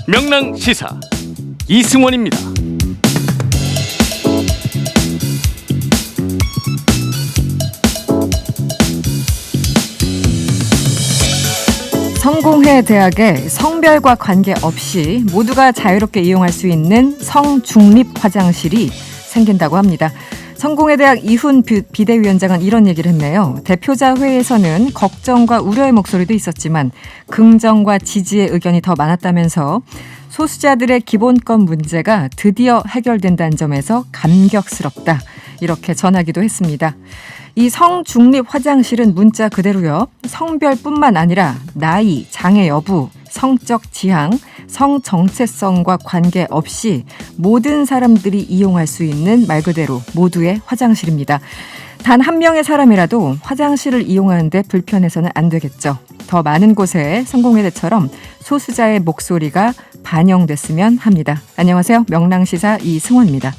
명랑 시사 이승원입니다. 성공회 대학에 성별과 관계없이 모두가 자유롭게 이용할 수 있는 성중립 화장실이 생긴다고 합니다. 성공회 대학 이훈 비대위원장은 이런 얘기를 했네요. 대표자 회의에서는 걱정과 우려의 목소리도 있었지만 긍정과 지지의 의견이 더 많았다면서 소수자들의 기본권 문제가 드디어 해결된다는 점에서 감격스럽다. 이렇게 전하기도 했습니다. 이 성중립 화장실은 문자 그대로요. 성별뿐만 아니라 나이, 장애 여부, 성적 지향, 성 정체성과 관계없이 모든 사람들이 이용할 수 있는 말 그대로 모두의 화장실입니다. 단 한 명의 사람이라도 화장실을 이용하는데 불편해서는 안 되겠죠. 더 많은 곳에 성공회대처럼 소수자의 목소리가 반영됐으면 합니다. 안녕하세요. 명랑시사 이승원입니다.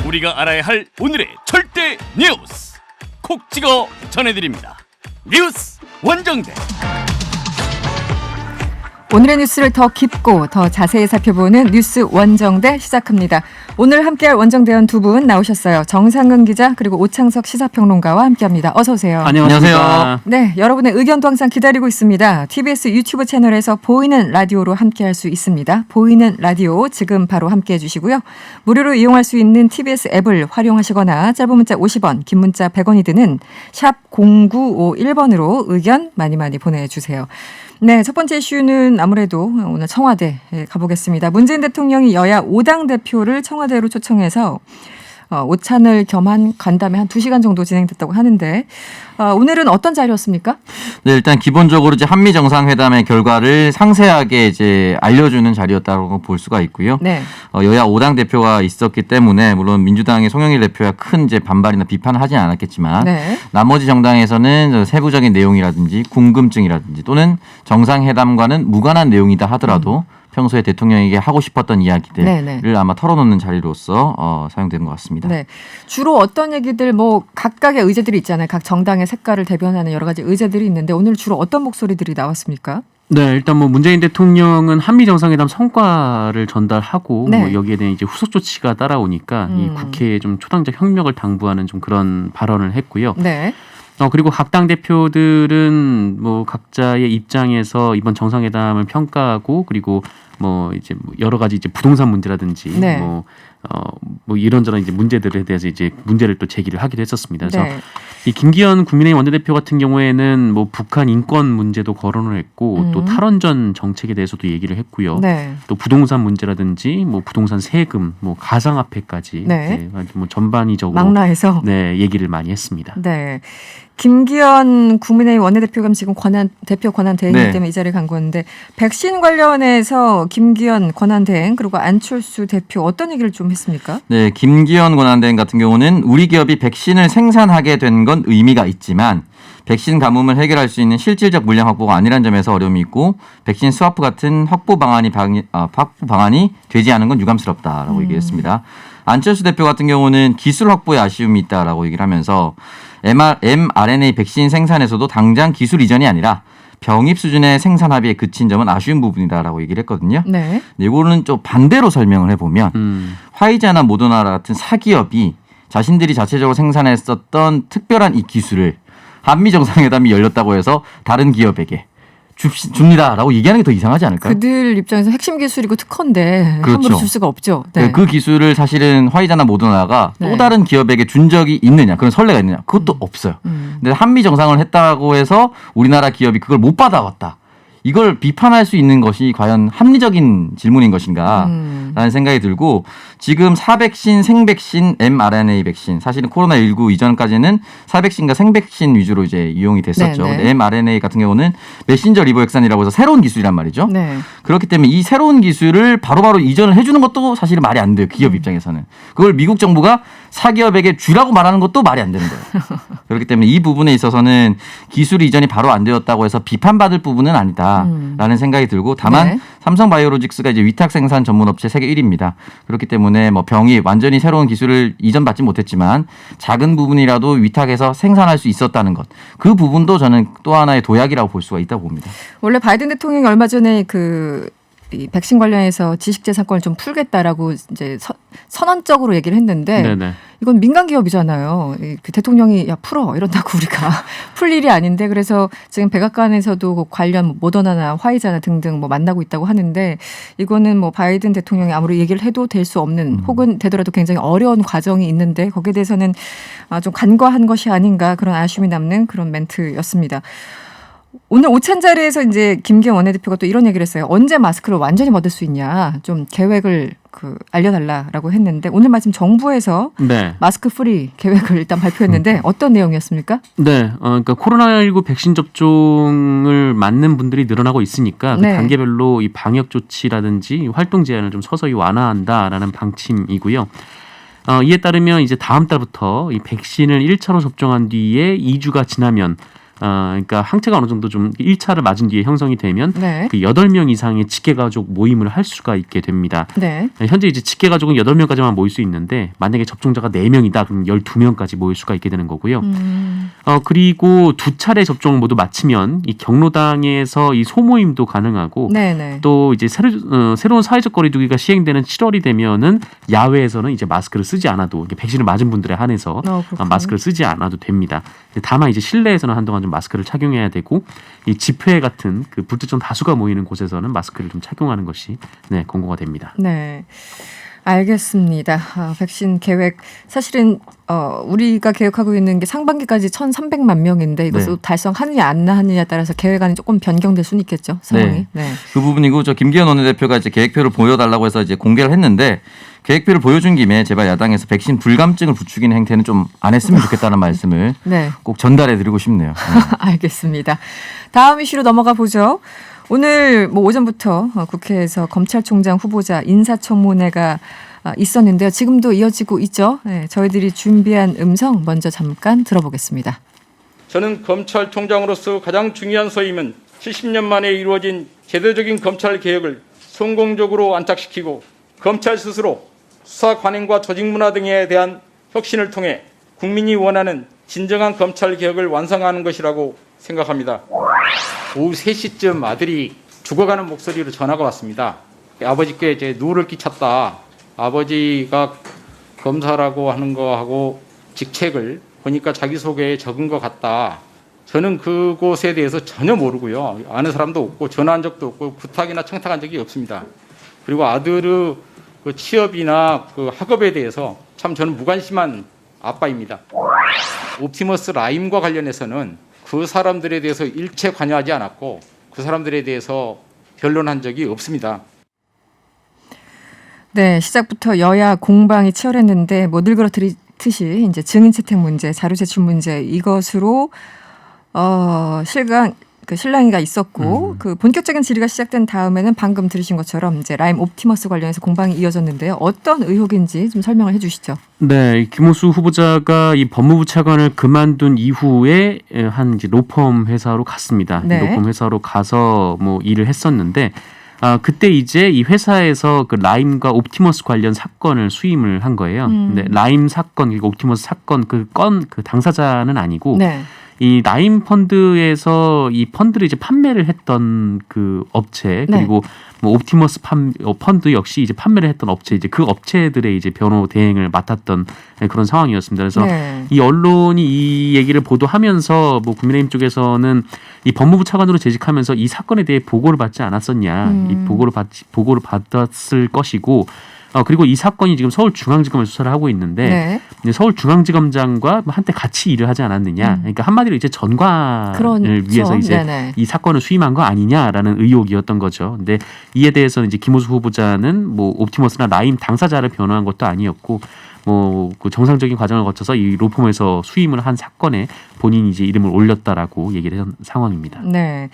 우리가 알아야 할 오늘의 절대 뉴스 콕 찍어 전해드립니다. 뉴스 원정대. 오늘의 뉴스를 더 깊고 더 자세히 살펴보는 뉴스 원정대 시작합니다. 오늘 함께할 원정대원 두 분 나오셨어요. 정상근 기자 그리고 오창석 시사평론가와 함께합니다. 어서 오세요. 안녕하세요. 네, 여러분의 의견도 항상 기다리고 있습니다. TBS 유튜브 채널에서 보이는 라디오로 함께할 수 있습니다. 보이는 라디오 지금 바로 함께해 주시고요. 무료로 이용할 수 있는 TBS 앱을 활용하시거나 짧은 문자 50원, 긴 문자 100원이 드는 샵 0951번으로 의견 많이 보내주세요. 네, 첫 번째 이슈는 아무래도 오늘 청와대 가보겠습니다. 문재인 대통령이 여야 5당 대표를 청와대로 초청해서 오찬을 겸한 간담회 한 2시간 정도 진행됐다고 하는데 오늘은 어떤 자리였습니까? 네, 일단 기본적으로 이제 한미 정상회담의 결과를 상세하게 이제 알려주는 자리였다고 볼 수가 있고요. 네. 여야 5당 대표가 있었기 때문에 물론 민주당의 송영길 대표야 큰 이제 반발이나 비판을 하진 않았겠지만 네. 나머지 정당에서는 세부적인 내용이라든지 궁금증이라든지 또는 정상회담과는 무관한 내용이다 하더라도 평소에 대통령에게 하고 싶었던 이야기들을 네네. 아마 털어놓는 자리로서 사용되는 것 같습니다. 네. 주로 어떤 얘기들 각각의 의제들이 있잖아요. 각 정당의 색깔을 대변하는 여러 가지 의제들이 있는데 오늘 주로 어떤 목소리들이 나왔습니까? 네, 일단 문재인 대통령은 한미 정상회담 성과를 전달하고 네. 여기에 대한 이제 후속 조치가 따라오니까 이 국회에 좀 초당적 협력을 당부하는 좀 그런 발언을 했고요. 네. 그리고 각 당 대표들은 각자의 입장에서 이번 정상회담을 평가하고 그리고 이제 여러 가지 이제 부동산 문제라든지 네. 이런저런 이제 문제들에 대해서 이제 문제를 또 제기를 하기도 했었습니다. 그래서 네. 이 김기현 국민의힘 원내대표 같은 경우에는 북한 인권 문제도 거론을 했고 또 탈원전 정책에 대해서도 얘기를 했고요. 네. 또 부동산 문제라든지 부동산 세금, 가상화폐까지 네. 전반적으로 망라해서 얘기를 많이 했습니다. 네. 김기현 국민의힘 원내대표가 지금 대표 권한대행이기 네. 때문에 이 자리에 간 건데 백신 관련해서 김기현 권한대행 그리고 안철수 대표 어떤 얘기를 좀 했습니까? 네, 김기현 권한대행 같은 경우는 우리 기업이 백신을 생산하게 된 건 의미가 있지만 백신 가뭄을 해결할 수 있는 실질적 물량 확보가 아니란 점에서 어려움이 있고 백신 스와프 같은 확보 방안이 되지 않은 건 유감스럽다라고 얘기했습니다. 안철수 대표 같은 경우는 기술 확보에 아쉬움이 있다라고 얘기를 하면서 mRNA 백신 생산에서도 당장 기술 이전이 아니라 병입 수준의 생산 합의에 그친 점은 아쉬운 부분이다라고 얘기를 했거든요. 네. 이거는 좀 반대로 설명을 해보면 화이자나 모더나 같은 사기업이 자신들이 자체적으로 생산했었던 특별한 이 기술을 한미 정상회담이 열렸다고 해서 다른 기업에게 줍니다라고 얘기하는 게 더 이상하지 않을까요? 그들 입장에서 핵심 기술이고 특허인데 그렇죠. 함부로 줄 수가 없죠. 네. 그 기술을 사실은 화이자나 모더나가 네. 또 다른 기업에게 준 적이 있느냐 그런 선례가 있느냐 그것도 없어요. 근데 한미 정상을 했다고 해서 우리나라 기업이 그걸 못 받아왔다. 이걸 비판할 수 있는 것이 과연 합리적인 질문인 것인가 라는 생각이 들고 지금 사백신, 생백신, mRNA 백신 사실은 코로나19 이전까지는 사백신과 생백신 위주로 이제 이용이 됐었죠. 네, 네. 근데 mRNA 같은 경우는 메신저 리보액산이라고 해서 새로운 기술이란 말이죠. 네. 그렇기 때문에 이 새로운 기술을 바로바로 이전을 해주는 것도 사실은 말이 안 돼요. 기업 입장에서는. 그걸 미국 정부가 사기업에게 주라고 말하는 것도 말이 안 되는 거예요. 그렇기 때문에 이 부분에 있어서는 기술 이전이 바로 안 되었다고 해서 비판받을 부분은 아니다라는 생각이 들고 다만 네. 삼성바이오로직스가 이제 위탁 생산 전문 업체 세계 1위입니다. 그렇기 때문에 뭐 병이 완전히 새로운 기술을 이전받지 못했지만 작은 부분이라도 위탁해서 생산할 수 있었다는 것. 그 부분도 저는 또 하나의 도약이라고 볼 수가 있다고 봅니다. 원래 바이든 대통령이 얼마 전에 이 백신 관련해서 지식재산권을 좀 풀겠다라고 이제 선언적으로 얘기를 했는데 네네. 이건 민간 기업이잖아요. 그 대통령이 야 풀어 이런다고 우리가 풀 일이 아닌데 그래서 지금 백악관에서도 그 관련 모더나나 화이자나 등등 뭐 만나고 있다고 하는데 이거는 뭐 바이든 대통령이 아무리 얘기를 해도 될 수 없는 혹은 되더라도 굉장히 어려운 과정이 있는데 거기에 대해서는 좀 간과한 것이 아닌가 그런 아쉬움이 남는 그런 멘트였습니다. 오늘 오찬 자리에서 이제 김기현 원내대표가 또 이런 얘기를 했어요. 언제 마스크를 완전히 벗을 수 있냐. 좀 계획을 알려달라라고 했는데 오늘 마침 정부에서 네. 마스크 프리 계획을 일단 발표했는데 어떤 내용이었습니까? 네, 그러니까 코로나19 백신 접종을 맞는 분들이 늘어나고 있으니까 그 네. 단계별로 이 방역 조치라든지 활동 제한을 좀 서서히 완화한다라는 방침이고요. 이에 따르면 이제 다음 달부터 이 백신을 1차로 접종한 뒤에 2주가 지나면 그러니까 항체가 어느 정도 좀 1차를 맞은 뒤에 형성이 되면 네. 그 8명 이상의 직계가족 모임을 할 수가 있게 됩니다. 네. 현재 이제 직계가족은 8명까지만 모일 수 있는데 만약에 접종자가 4명이다 그럼 12명까지 모일 수가 있게 되는 거고요. 그리고 2차례 접종 모두 마치면 이 경로당에서 이 소모임도 가능하고 네네. 또 이제 새로운 사회적 거리두기가 시행되는 7월이 되면은 야외에서는 이제 마스크를 쓰지 않아도 이게 백신을 맞은 분들에 한해서 그렇군요. 마스크를 쓰지 않아도 됩니다. 다만 이제 실내에서는 한동안 좀 마스크를 착용해야 되고 이 집회 같은 그 불특정 다수가 모이는 곳에서는 마스크를 좀 착용하는 것이 권고가 됩니다. 네. 알겠습니다. 백신 계획 사실은 우리가 계획하고 있는 게 상반기까지 1,300만 명인데 이것을 네. 달성하느냐 안 하느냐에 따라서 계획안이 조금 변경될 수는 있겠죠. 상황이. 네. 그 부분이고 저 김기현 원내대표가 이제 계획표를 보여달라고 해서 이제 공개를 했는데 계획표를 보여준 김에 제발 야당에서 백신 불감증을 부추기는 행태는 좀 안 했으면 좋겠다는 말씀을 네. 꼭 전달해드리고 싶네요. 알겠습니다. 다음 이슈로 넘어가 보죠. 오늘 뭐 오전부터 국회에서 검찰총장 후보자 인사청문회가 있었는데요. 지금도 이어지고 있죠. 네, 저희들이 준비한 음성 먼저 잠깐 들어보겠습니다. 저는 검찰총장으로서 가장 중요한 소임은 70년 만에 이루어진 제도적인 검찰 개혁을 성공적으로 안착시키고 검찰 스스로 수사 관행과 조직 문화 등에 대한 혁신을 통해 국민이 원하는 진정한 검찰 개혁을 완성하는 것이라고 생각합니다. 오후 3시쯤 아들이 죽어가는 목소리로 전화가 왔습니다. 아버지께 이제 누를 끼쳤다. 아버지가 검사라고 하는 거하고 직책을 보니까 자기소개에 적은 것 같다. 저는 그곳에 대해서 전혀 모르고요. 아는 사람도 없고 전화한 적도 없고 부탁이나 청탁한 적이 없습니다. 그리고 아들의 그 취업이나 그 학업에 대해서 참 저는 무관심한 아빠입니다. 옵티머스 라임과 관련해서는 그 사람들에 대해서 일체 관여하지 않았고 그 사람들에 대해서 변론한 적이 없습니다. 네, 시작부터 여야 공방이 치열했는데 뭐 늘 그렇듯이 이제 증인 채택 문제, 자료 제출 문제 이것으로 실랑이가 있었고 그 본격적인 질의가 시작된 다음에는 방금 들으신 것처럼 이제 라임 옵티머스 관련해서 공방이 이어졌는데요. 어떤 의혹인지 좀 설명을 해주시죠. 네, 김호수 후보자가 이 법무부 차관을 그만둔 이후에 한 이제 로펌 회사로 갔습니다. 네. 로펌 회사로 가서 뭐 일을 했었는데 그때 이제 이 회사에서 그 라임과 옵티머스 관련 사건을 수임을 한 거예요. 근데 라임 사건 그리고 옵티머스 사건 그 당사자는 아니고. 네. 이 라임 펀드에서 이 펀드를 이제 판매를 했던 그 업체 그리고 뭐 옵티머스 펀드 역시 이제 판매를 했던 업체 이제 그 업체들의 이제 변호 대행을 맡았던 그런 상황이었습니다. 그래서 이 언론이 이 얘기를 보도하면서 뭐 국민의힘 쪽에서는 이 법무부 차관으로 재직하면서 이 사건에 대해 보고를 받지 않았었냐, 이 보고를 받았을 것이고. 그리고 이 사건이 지금 서울중앙지검에 수사를 하고 있는데 네. 이제 서울중앙지검장과 한때 같이 일을 하지 않았느냐. 그러니까 한마디로 이제 전관을 그렇죠. 위해서 이제 네네. 이 사건을 수임한 거 아니냐라는 의혹이었던 거죠. 근데 이에 대해서는 이제 김호수 후보자는 뭐 옵티머스나 라임 당사자를 변호한 것도 아니었고 뭐 그 정상적인 과정을 거쳐서 이 로펌에서 수임을 한 사건에 본인이 이제 이름을 올렸다라고 얘기를 한 상황입니다. 네.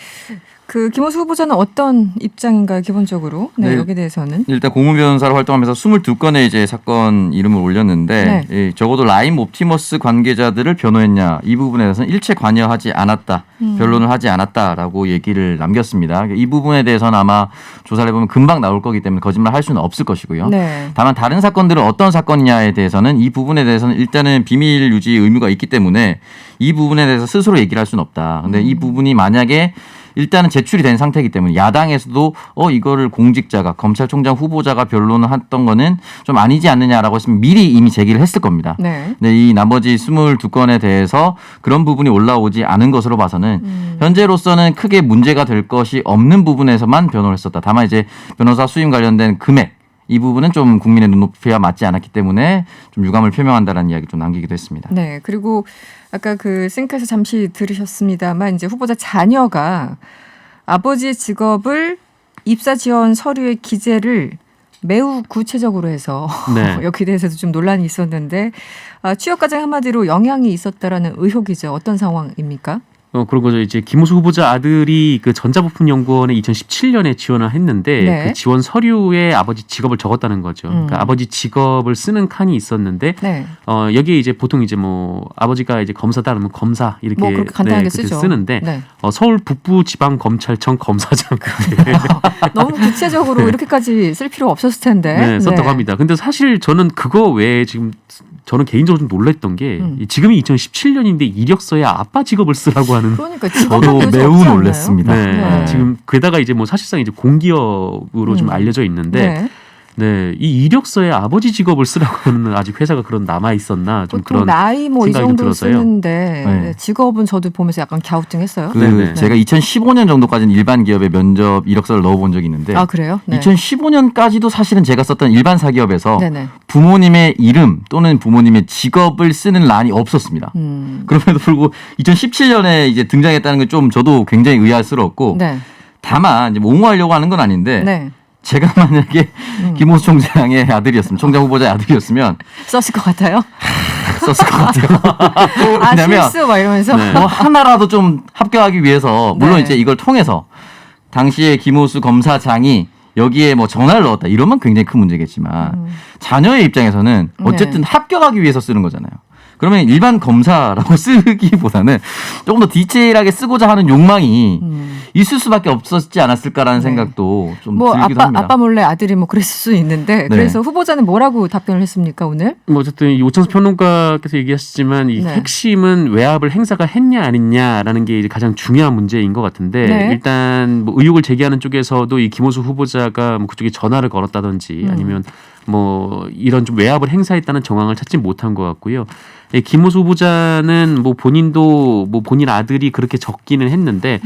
그 김호수 후보자는 어떤 입장인가요, 기본적으로? 네, 네. 여기에 대해서는. 일단 고문 변호사로 활동하면서 22건의 이제 사건 이름을 올렸는데 네. 적어도 라임 옵티머스 관계자들을 변호했냐 이 부분에 대해서는 일체 관여하지 않았다. 변론을 하지 않았다라고 얘기를 남겼습니다. 이 부분에 대해서는 아마 조사를 해보면 금방 나올 거기 때문에 거짓말 할 수는 없을 것이고요. 네. 다만 다른 사건들은 어떤 사건이냐에 대해서는 이 부분에 대해서는 일단은 비밀 유지 의무가 있기 때문에 이 부분에 대해서 스스로 얘기를 할 수는 없다. 근데 이 부분이 만약에 일단은 제출이 된 상태이기 때문에 야당에서도 이거를 공직자가 검찰총장 후보자가 변론을 했던 거는 좀 아니지 않느냐라고 했으면 미리 이미 제기를 했을 겁니다. 네. 근데 이 나머지 22건에 대해서 그런 부분이 올라오지 않은 것으로 봐서는 현재로서는 크게 문제가 될 것이 없는 부분에서만 변호를 했었다. 다만 이제 변호사 수임 관련된 금액 이 부분은 좀 국민의 눈높이와 맞지 않았기 때문에 좀 유감을 표명한다라는 이야기 좀 남기기도 했습니다. 네. 그리고 아까 그 싱크에서 잠시 들으셨습니다만 이제 후보자 자녀가 아버지의 직업을 입사 지원 서류의 기재를 매우 구체적으로 해서 네. 여기에 대해서도 좀 논란이 있었는데 취업 과정 한마디로 영향이 있었다라는 의혹이죠. 어떤 상황입니까? 그런 거죠. 이제 김호수 후보자 아들이 그 전자부품연구원에 2017년에 지원을 했는데 네. 그 지원 서류에 아버지 직업을 적었다는 거죠. 그러니까 아버지 직업을 쓰는 칸이 있었는데 네. 여기에 이제 보통 이제 뭐 아버지가 이제 검사다 그러면 검사 이렇게 뭐 그렇게 간단하게 그렇게 쓰죠. 쓰는데 네. 서울 북부지방검찰청 검사장 너무 구체적으로 이렇게까지 쓸 필요 없었을 텐데. 네, 썼다고 합니다. 근데 사실 저는 그거 외에 지금 저는 개인적으로 좀 놀랬던 게 지금이 2017년인데 이력서에 아빠 직업을 쓰라고 하는 그러니까 저도 매우 놀랐습니다. 네. 네. 지금 게다가 이제 뭐 사실상 이제 공기업으로 좀 알려져 있는데 네. 네, 이 이력서에 아버지 직업을 쓰라고 하는 아직 회사가 그런 남아 있었나 좀 보통 그런 나이 뭐 이 생각이 좀 정도 들어서요. 쓰는데 네. 직업은 저도 보면서 약간 갸우뚱했어요. 그 제가 2015년 정도까지는 일반 기업에 면접 이력서를 넣어본 적이 있는데 아 그래요? 네. 2015년까지도 사실은 제가 썼던 일반 사기업에서 네네. 부모님의 이름 또는 부모님의 직업을 쓰는 란이 없었습니다. 그럼에도 불구하고 2017년에 이제 등장했다는 건 좀 저도 굉장히 의아스러웠고 네. 다만 이제 뭐 옹호하려고 하는 건 아닌데 네. 제가 만약에 김호수 총장의 아들이었으면 총장 후보자의 아들이었으면 썼을 것 같아요. 썼을 것 같아요. 아 왜냐면 실수 막 이러면서. 네. 뭐 하나라도 좀 합격하기 위해서 물론 네. 이제 이걸 통해서 당시에 김호수 검사장이 여기에 뭐 전화를 넣었다 이러면 굉장히 큰 문제겠지만 자녀의 입장에서는 어쨌든 네. 합격하기 위해서 쓰는 거잖아요. 그러면 일반 검사라고 쓰기보다는 조금 더 디테일하게 쓰고자 하는 욕망이 있을 수밖에 없었지 않았을까라는 네. 생각도 좀 뭐 들기도 아빠 합니다. 아빠 몰래 아들이 뭐 그랬을 수 있는데 네. 그래서 후보자는 뭐라고 답변을 했습니까 오늘? 뭐 어쨌든 이 오창수 평론가께서 얘기하셨지만 이 네. 핵심은 외압을 행사가 했냐 안 했냐라는 게 이제 가장 중요한 문제인 것 같은데 네. 일단 뭐 의혹을 제기하는 쪽에서도 이 김호수 후보자가 뭐 그쪽에 전화를 걸었다든지 아니면 뭐 이런 좀 외압을 행사했다는 정황을 찾지 못한 것 같고요. 예, 김호수 후보자는 뭐 본인도 뭐 본인 아들이 그렇게 적기는 했는데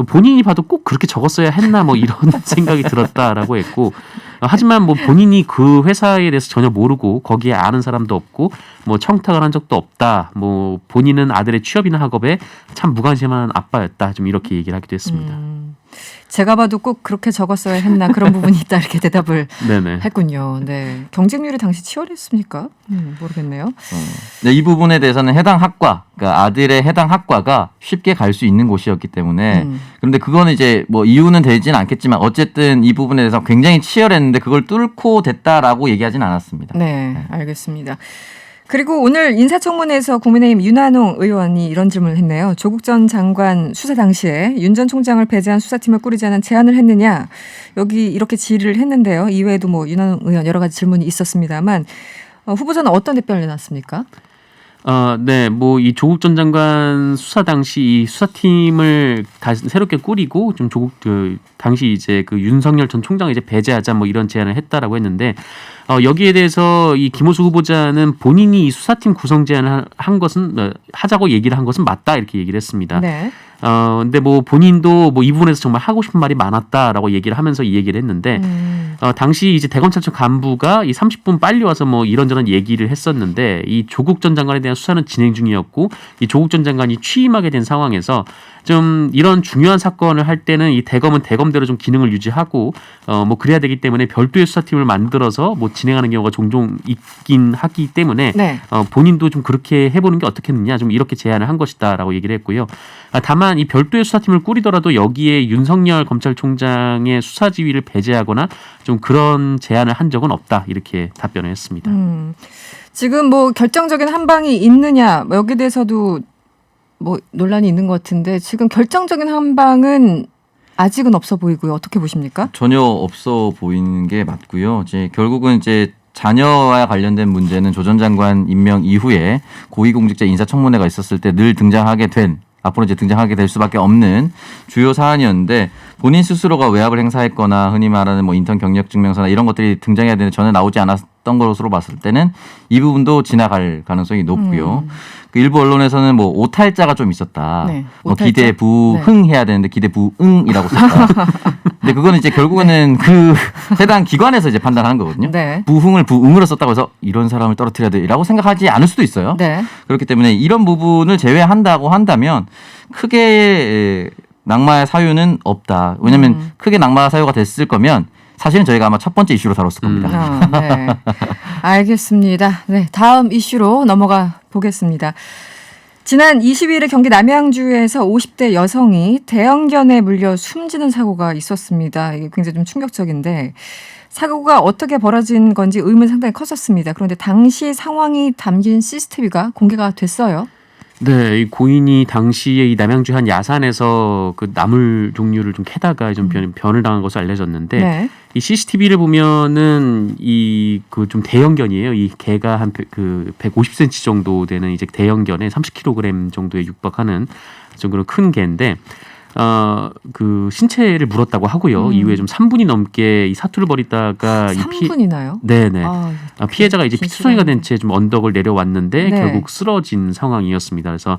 본인이 봐도 꼭 그렇게 적었어야 했나 뭐 이런 생각이 들었다라고 했고 하지만 뭐 본인이 그 회사에 대해서 전혀 모르고 거기에 아는 사람도 없고 뭐 청탁을 한 적도 없다. 뭐 본인은 아들의 취업이나 학업에 참 무관심한 아빠였다. 좀 이렇게 얘기를 하기도 했습니다. 제가 봐도 꼭 그렇게 적었어야 했나 그런 부분이 있다 이렇게 대답을 네네. 했군요. 네. 경쟁률이 당시 치열했습니까? 모르겠네요. 네, 이 부분에 대해서는 해당 학과, 그러니까 아들의 해당 학과가 쉽게 갈 수 있는 곳이었기 때문에 그런데 그거는 이제 뭐 이유는 되지는 않겠지만 어쨌든 이 부분에 대해서 굉장히 치열했는데 그걸 뚫고 됐다라고 얘기하진 않았습니다. 네, 알겠습니다. 그리고 오늘 인사청문회에서 국민의힘 윤한홍 의원이 이런 질문을 했네요. 조국 전 장관 수사 당시에 윤 전 총장을 배제한 수사팀을 꾸리자는 제안을 했느냐. 여기 이렇게 질의를 했는데요. 이외에도 뭐 윤한홍 의원 여러 가지 질문이 있었습니다만 후보자는 어떤 답변을 내놨습니까? 네, 뭐 이 조국 전 장관 수사 당시 이 수사팀을 다시 새롭게 꾸리고 좀 조국 그 당시 이제 그 윤석열 전 총장을 이제 배제하자 뭐 이런 제안을 했다라고 했는데 여기에 대해서 이 김호수 후보자는 본인이 이 수사팀 구성 제안을 한 것은 하자고 얘기를 한 것은 맞다 이렇게 얘기를 했습니다. 네. 근데 뭐 본인도 뭐 이 부분에서 정말 하고 싶은 말이 많았다라고 얘기를 하면서 이 얘기를 했는데 당시 이제 대검찰청 간부가 이 30분 빨리 와서 뭐 이런저런 얘기를 했었는데 이 조국 전 장관에 대한 수사는 진행 중이었고 이 조국 전 장관이 취임하게 된 상황에서 좀 이런 중요한 사건을 할 때는 이 대검은 대검대로 좀 기능을 유지하고 뭐 그래야 되기 때문에 별도의 수사팀을 만들어서 뭐 진행하는 경우가 종종 있긴 하기 때문에 네. 본인도 좀 그렇게 해보는 게 어떻겠느냐 좀 이렇게 제안을 한 것이다라고 얘기를 했고요. 다만 이 별도의 수사팀을 꾸리더라도 여기에 윤석열 검찰총장의 수사 지휘를 배제하거나 좀 그런 제안을 한 적은 없다 이렇게 답변을 했습니다. 지금 뭐 결정적인 한 방이 있느냐 뭐 여기에 대해서도 뭐 논란이 있는 것 같은데 지금 결정적인 한 방은 아직은 없어 보이고요. 어떻게 보십니까? 전혀 없어 보이는 게 맞고요. 이제 결국은 이제 자녀와 관련된 문제는 조 전 장관 임명 이후에 고위공직자 인사청문회가 있었을 때 늘 등장하게 된 앞으로 이제 등장하게 될 수밖에 없는 주요 사안이었는데 본인 스스로가 외압을 행사했거나 흔히 말하는 뭐 인턴 경력 증명서나 이런 것들이 등장해야 되는데 전혀 나오지 않았던 것으로 봤을 때는 이 부분도 지나갈 가능성이 높고요. 그 일부 언론에서는 뭐 오탈자가 좀 있었다. 네, 뭐 오탈자? 기대 부흥 해야 되는데 기대 부응이라고 썼다. 근데 그거는 이제 결국에는 그 해당 기관에서 이제 판단하는 거거든요. 네. 부흥을 부응으로 썼다고 해서 이런 사람을 떨어뜨려야 돼라고 생각하지 않을 수도 있어요. 네. 그렇기 때문에 이런 부분을 제외한다고 한다면 크게 낙마의 사유는 없다. 왜냐하면 크게 낙마 사유가 됐을 거면 사실은 저희가 아마 첫 번째 이슈로 다뤘을 겁니다. 네. 알겠습니다. 네, 다음 이슈로 넘어가 보겠습니다. 지난 22일에 경기 남양주에서 50대 여성이 대형견에 물려 숨지는 사고가 있었습니다. 이게 굉장히 좀 충격적인데 사고가 어떻게 벌어진 건지 의문이 상당히 컸었습니다. 그런데 당시 상황이 담긴 CCTV가 공개가 됐어요. 네, 이 고인이 당시에 이 남양주 한 야산에서 그 나물 종류를 좀 캐다가 좀 변을 당한 것으로 알려졌는데 네. 이 CCTV를 보면은 이 그 좀 대형견이에요. 이 개가 한 그 150cm 정도 되는 이제 대형견에 30kg 정도에 육박하는 정도로 큰 개인데 그 신체를 물었다고 하고요. 이후에 좀 3분이 넘게 이 사투를 벌이다가 3분이나요? 네네. 피해자가 이제 긴 피투성이가 된 시간이네. 채 좀 언덕을 내려왔는데 네. 결국 쓰러진 상황이었습니다. 그래서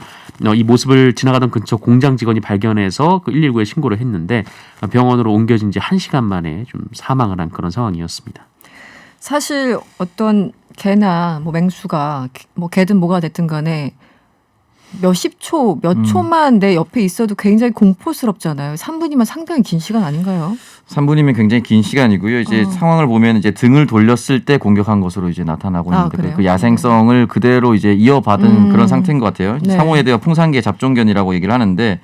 이 모습을 지나가던 근처 공장 직원이 발견해서 그 119에 신고를 했는데 병원으로 옮겨진 지 1시간 만에 좀 사망을 한 그런 상황이었습니다. 사실 어떤 개나 뭐 맹수가 뭐 개든 뭐가 됐든 간에 몇십 초, 몇 초만 내 옆에 있어도 굉장히 공포스럽잖아요. 3분이면 상당히 긴 시간 아닌가요? 3분이면 굉장히 긴 시간이고요. 이제 상황을 보면 이제 등을 돌렸을 때 공격한 것으로 이제 나타나고 있는데 그래요? 그 야생성을 그대로 이제 이어받은 그런 상태인 것 같아요. 네. 상호에 대해 풍산개 잡종견이라고 얘기를 하는데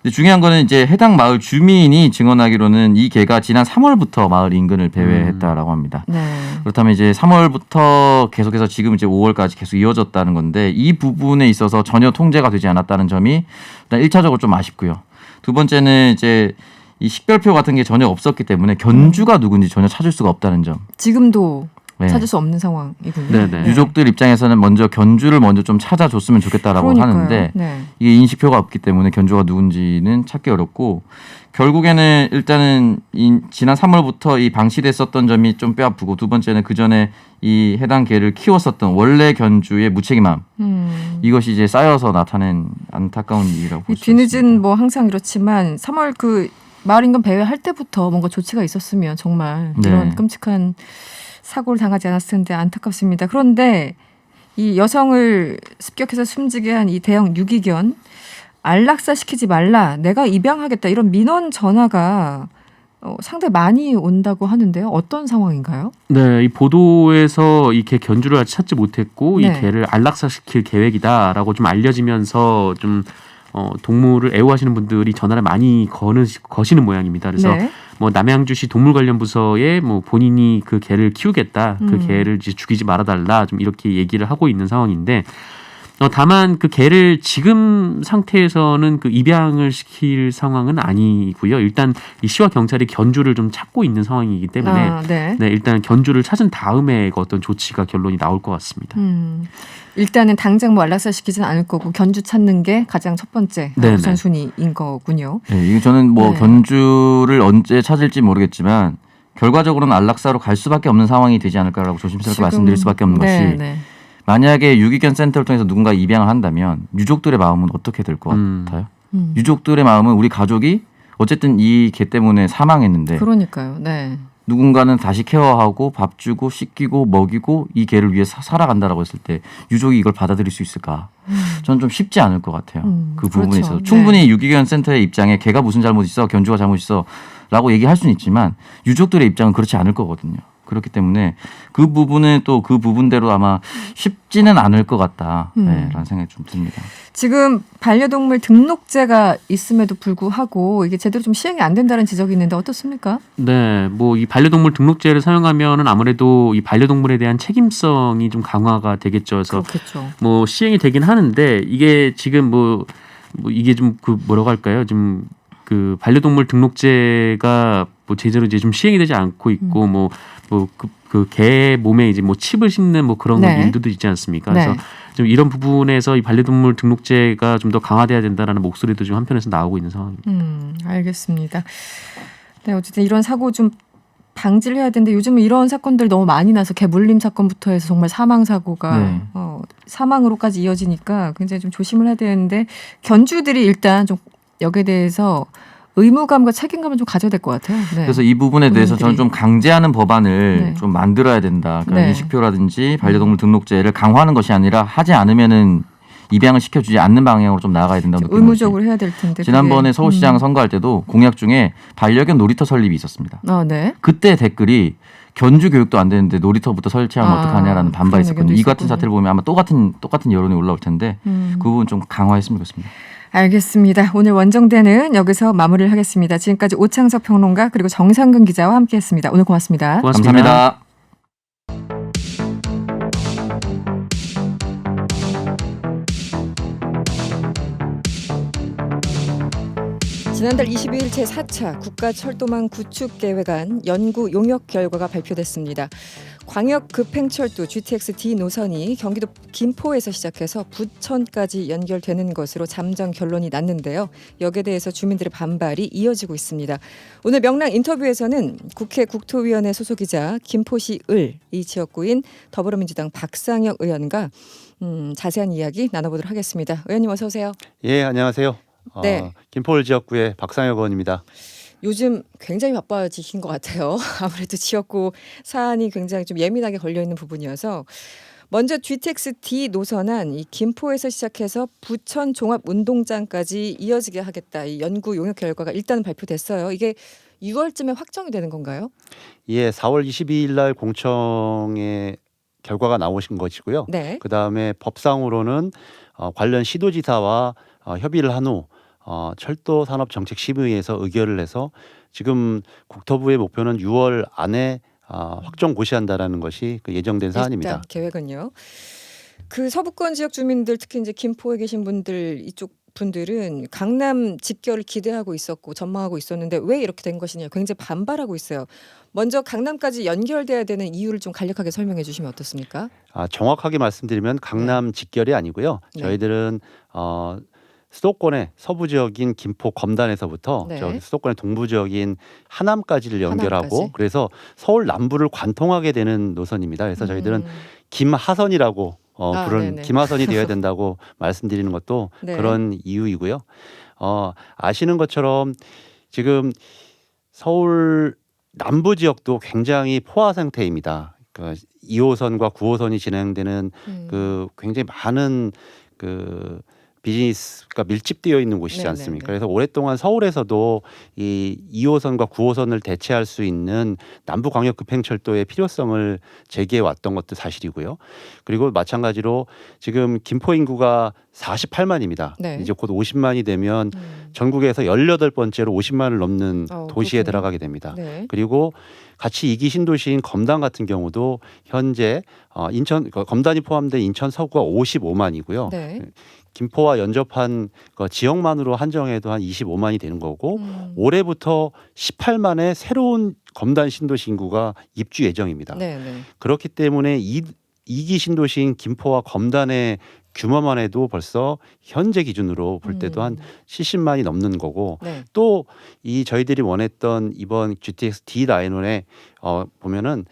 근데 중요한 거는 이제 해당 마을 주민이 증언하기로는 이 개가 지난 3월부터 마을 인근을 배회했다라고 합니다. 네. 그렇다면 이제 3월부터 계속해서 지금 이제 5월까지 계속 이어졌다는 건데 이 부분에 있어서 전혀 통제가 되지 않았다는 점이 일단 1차적으로 좀 아쉽고요. 두 번째는 이제 이 식별표 같은 게 전혀 없었기 때문에 견주가 누군지 전혀 찾을 수가 없다는 점. 지금도 네. 찾을 수 없는 상황이군요. 네네. 유족들 입장에서는 먼저 견주를 먼저 좀 찾아줬으면 좋겠다라고 그러니까요. 하는데 네. 이게 인식표가 없기 때문에 견주가 누군지는 찾기 어렵고 결국에는 일단은 지난 3월부터 이 방치됐었던 점이 좀 뼈아프고 두 번째는 그 전에 이 해당 개를 키웠었던 원래 견주의 무책임함 이것이 이제 쌓여서 나타낸 안타까운 일이라고 볼 이 수 있습니다. 뒤늦은 뭐 항상 그렇지만 3월 그 마을 인근 배회할 때부터 뭔가 조치가 있었으면 정말 네. 이런 끔찍한 사고를 당하지 않았을 텐데 안타깝습니다. 그런데 이 여성을 습격해서 숨지게 한 이 대형 유기견 안락사 시키지 말라, 내가 입양하겠다 이런 민원 전화가 상당히 많이 온다고 하는데요. 어떤 상황인가요? 네, 이 보도에서 이 개 견주를 아직 찾지 못했고 네. 이 개를 안락사시킬 계획이다라고 좀 알려지면서 좀 동물을 애호하시는 분들이 전화를 많이 거시는 모양입니다. 그래서 네. 뭐 남양주시 동물 관련 부서에 뭐 본인이 그 개를 키우겠다, 그 개를 이제 죽이지 말아달라 좀 이렇게 얘기를 하고 있는 상황인데. 다만 그 개를 지금 상태에서는 그 입양을 시킬 상황은 아니고요. 일단 이 시와 경찰이 견주를 좀 찾고 있는 상황이기 때문에 네. 네, 일단 견주를 찾은 다음에 그 어떤 조치가 결론이 나올 것 같습니다. 일단은 당장 뭐 안락사 시키지는 않을 거고 견주 찾는 게 가장 첫 번째 네네. 우선순위인 거군요. 네, 이거 저는 뭐 네. 견주를 언제 찾을지 모르겠지만 결과적으로는 안락사로 갈 수밖에 없는 상황이 되지 않을까라고 조심스럽게 지금, 말씀드릴 수밖에 없는 네, 것이 네. 만약에 유기견 센터를 통해서 누군가 입양을 한다면 유족들의 마음은 어떻게 될 것 같아요? 유족들의 마음은 우리 가족이 어쨌든 이 개 때문에 사망했는데 그러니까요. 네. 누군가는 다시 케어하고 밥 주고 씻기고 먹이고 이 개를 위해 살아간다라고 했을 때 유족이 이걸 받아들일 수 있을까? 저는 좀 쉽지 않을 것 같아요. 그 부분에 그렇죠. 있어서 충분히 유기견 센터의 입장에 개가 무슨 잘못 있어, 견주가 잘못 있어라고 얘기할 수는 있지만 유족들의 입장은 그렇지 않을 거거든요. 그렇기 때문에 그 부분은 또 그 부분대로 아마 쉽지는 않을 것 같다. 네, 라는 생각이 좀 듭니다. 지금 반려동물 등록제가 있음에도 불구하고 이게 제대로 좀 시행이 안 된다는 지적이 있는데 어떻습니까? 네, 뭐 이 반려동물 등록제를 사용하면은 아무래도 이 반려동물에 대한 책임성이 좀 강화가 되겠죠. 그래서 그렇겠죠. 뭐 시행이 되긴 하는데 이게 지금 뭐 이게 좀 그 뭐라고 할까요? 좀 그 반려동물 등록제가 뭐 제대로 이제 좀 시행이 되지 않고 있고 그 개 몸에 이제 뭐 칩을 심는 뭐 그런 네. 일들도 있지 않습니까? 네. 그래서 좀 이런 부분에서 이 반려동물 등록제가 좀 더 강화돼야 된다라는 목소리도 좀 한편에서 나오고 있는 상황입니다. 알겠습니다. 네, 어쨌든 이런 사고 좀 방지를 해야 되는데 요즘은 이런 사건들이 너무 많이 나서 개 물림 사건부터 해서 정말 사망 사고가 네. 사망으로까지 이어지니까 굉장히 좀 조심을 해야 되는데 견주들이 일단 좀 여기에 대해서 의무감과 책임감을 좀 가져야 될 것 같아요. 네. 그래서 이 부분에 대해서 본인들이. 저는 좀 강제하는 법안을 네. 좀 만들어야 된다. 그러니까 네. 인식표라든지 반려동물 등록제를 강화하는 것이 아니라 하지 않으면은 입양을 시켜주지 않는 방향으로 좀 나아가야 된다고 느끼는 의무적으로 해야 될 텐데. 지난번에 그게. 서울시장 선거할 때도 공약 중에 반려견 놀이터 설립이 있었습니다. 네. 그때 댓글이 견주 교육도 안 되는데 놀이터부터 설치하면 어떡하냐라는 반발이 그런 있었거든요. 의견도 이 같은 있었군요. 사태를 보면 아마 똑같은 여론이 올라올 텐데 그 부분 좀 강화했으면 좋겠습니다. 알겠습니다. 오늘 원정대는 여기서 마무리를 하겠습니다. 지금까지 오창석 평론가 그리고 정상근 기자와 함께했습니다. 오늘 고맙습니다. 고맙습니다. 감사합니다. 지난달 22일 제4차 국가철도망 구축계획안 연구 용역 결과가 발표됐습니다. 광역급행철도 GTX-D 노선이 경기도 김포에서 시작해서 부천까지 연결되는 것으로 잠정 결론이 났는데요. 여기에 대해서 주민들의 반발이 이어지고 있습니다. 오늘 명랑 인터뷰에서는 국회 국토위원회 소속이자 김포시 이 지역구인 더불어민주당 박상혁 의원과 자세한 이야기 나눠보도록 하겠습니다. 의원님 어서 오세요. 예, 안녕하세요. 네. 김포울 지역구의 박상혁 의원입니다. 요즘 굉장히 바빠지신 것 같아요. 아무래도 지역구 사안이 굉장히 좀 예민하게 걸려 있는 부분이어서 먼저 GTX-D 노선안 이 김포에서 시작해서 부천 종합운동장까지 이어지게 하겠다. 이 연구 용역 결과가 일단 발표됐어요. 이게 6월쯤에 확정이 되는 건가요? 예, 4월 22일 날 공청의 결과가 나오신 것이고요. 네. 그다음에 법상으로는 관련 시도지사와 협의를 한 후 철도산업정책심의에서 의결을 해서 지금 국토부의 목표는 6월 안에 확정 고시한다라는 것이 그 예정된 사안입니다. 일단 계획은요. 그 서부권 지역 주민들 특히 이제 김포에 계신 분들 이쪽 분들은 강남 집결을 기대하고 있었고 전망하고 있었는데 왜 이렇게 된 것이냐 굉장히 반발하고 있어요. 먼저 강남까지 연결돼야 되는 이유를 좀 간략하게 설명해 주시면 어떻습니까? 정확하게 말씀드리면 강남 직결이 아니고요. 네. 저희들은 수도권의 서부 지역인 김포 검단에서부터 네. 저 수도권의 동부 지역인 하남까지를 연결하고 하남까지. 그래서 서울 남부를 관통하게 되는 노선입니다. 그래서 저희들은 김하선이라고 부르는 네네. 김하선이 되어야 된다고 말씀드리는 것도 네. 그런 이유이고요. 아시는 것처럼 지금 서울 남부 지역도 굉장히 포화 상태입니다. 그 2호선과 9호선이 진행되는 그 굉장히 많은 그 비즈니스가 밀집되어 있는 곳이지 네네네. 않습니까? 그래서 오랫동안 서울에서도 이 2호선과 9호선을 대체할 수 있는 남부광역급행철도의 필요성을 제기해 왔던 것도 사실이고요. 그리고 마찬가지로 지금 김포 인구가 48만입니다. 네. 이제 곧 50만이 되면 전국에서 18번째로 50만을 넘는 도시에 그렇군요. 들어가게 됩니다. 네. 그리고 같이 2기 신도시인 검단 같은 경우도 현재 인천 검단이 포함된 인천 서구가 55만이고요. 네. 김포와 연접한 그 지역만으로 한정해도 한 25만이 되는 거고 올해부터 18만의 새로운 검단 신도시 인구가 입주 예정입니다. 네. 그렇기 때문에 2기 신도시인 김포와 검단의 규모만 해도 벌써 현재 기준으로 볼 때도 한 70만이 넘는 거고 네. 또 이 저희들이 원했던 이번 GTX-D 라인에 보면은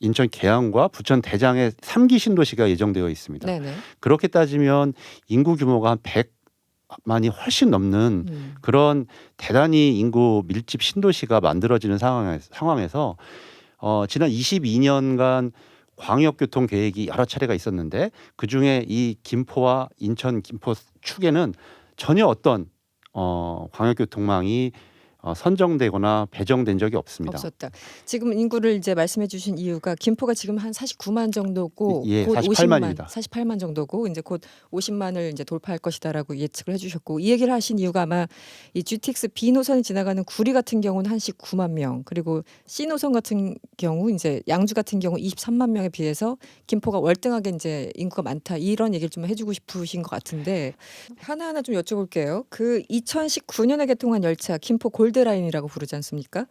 인천 계양과 부천 대장의 3기 신도시가 예정되어 있습니다. 네네. 그렇게 따지면 인구 규모가 한 만이 훨씬 넘는 그런 대단히 인구 밀집 신도시가 만들어지는 상황에서 지난 22년간 광역교통 계획이 여러 차례가 있었는데 그중에 이 김포와 인천 김포 축에는 전혀 어떤 광역교통망이 선정되거나 배정된 적이 없습니다. 없었다. 지금 인구를 이제 말씀해 주신 이유가 김포가 지금 한 49만 정도고 예, 곧 48만입니다. 48만 정도고 이제 곧 50만을 이제 돌파할 것이다라고 예측을 해 주셨고 이 얘기를 하신 이유가 아마 이 GTX B 노선이 지나가는 구리 같은 경우는 한 19만 명, 그리고 C 노선 같은 경우 이제 양주 같은 경우 23만 명에 비해서 김포가 월등하게 이제 인구가 많다. 이런 얘기를 좀 해 주고 싶으신 것 같은데 하나하나 좀 여쭤볼게요. 그 2019년에 개통한 열차 김포 골드라인이라고 부르지 않습니까?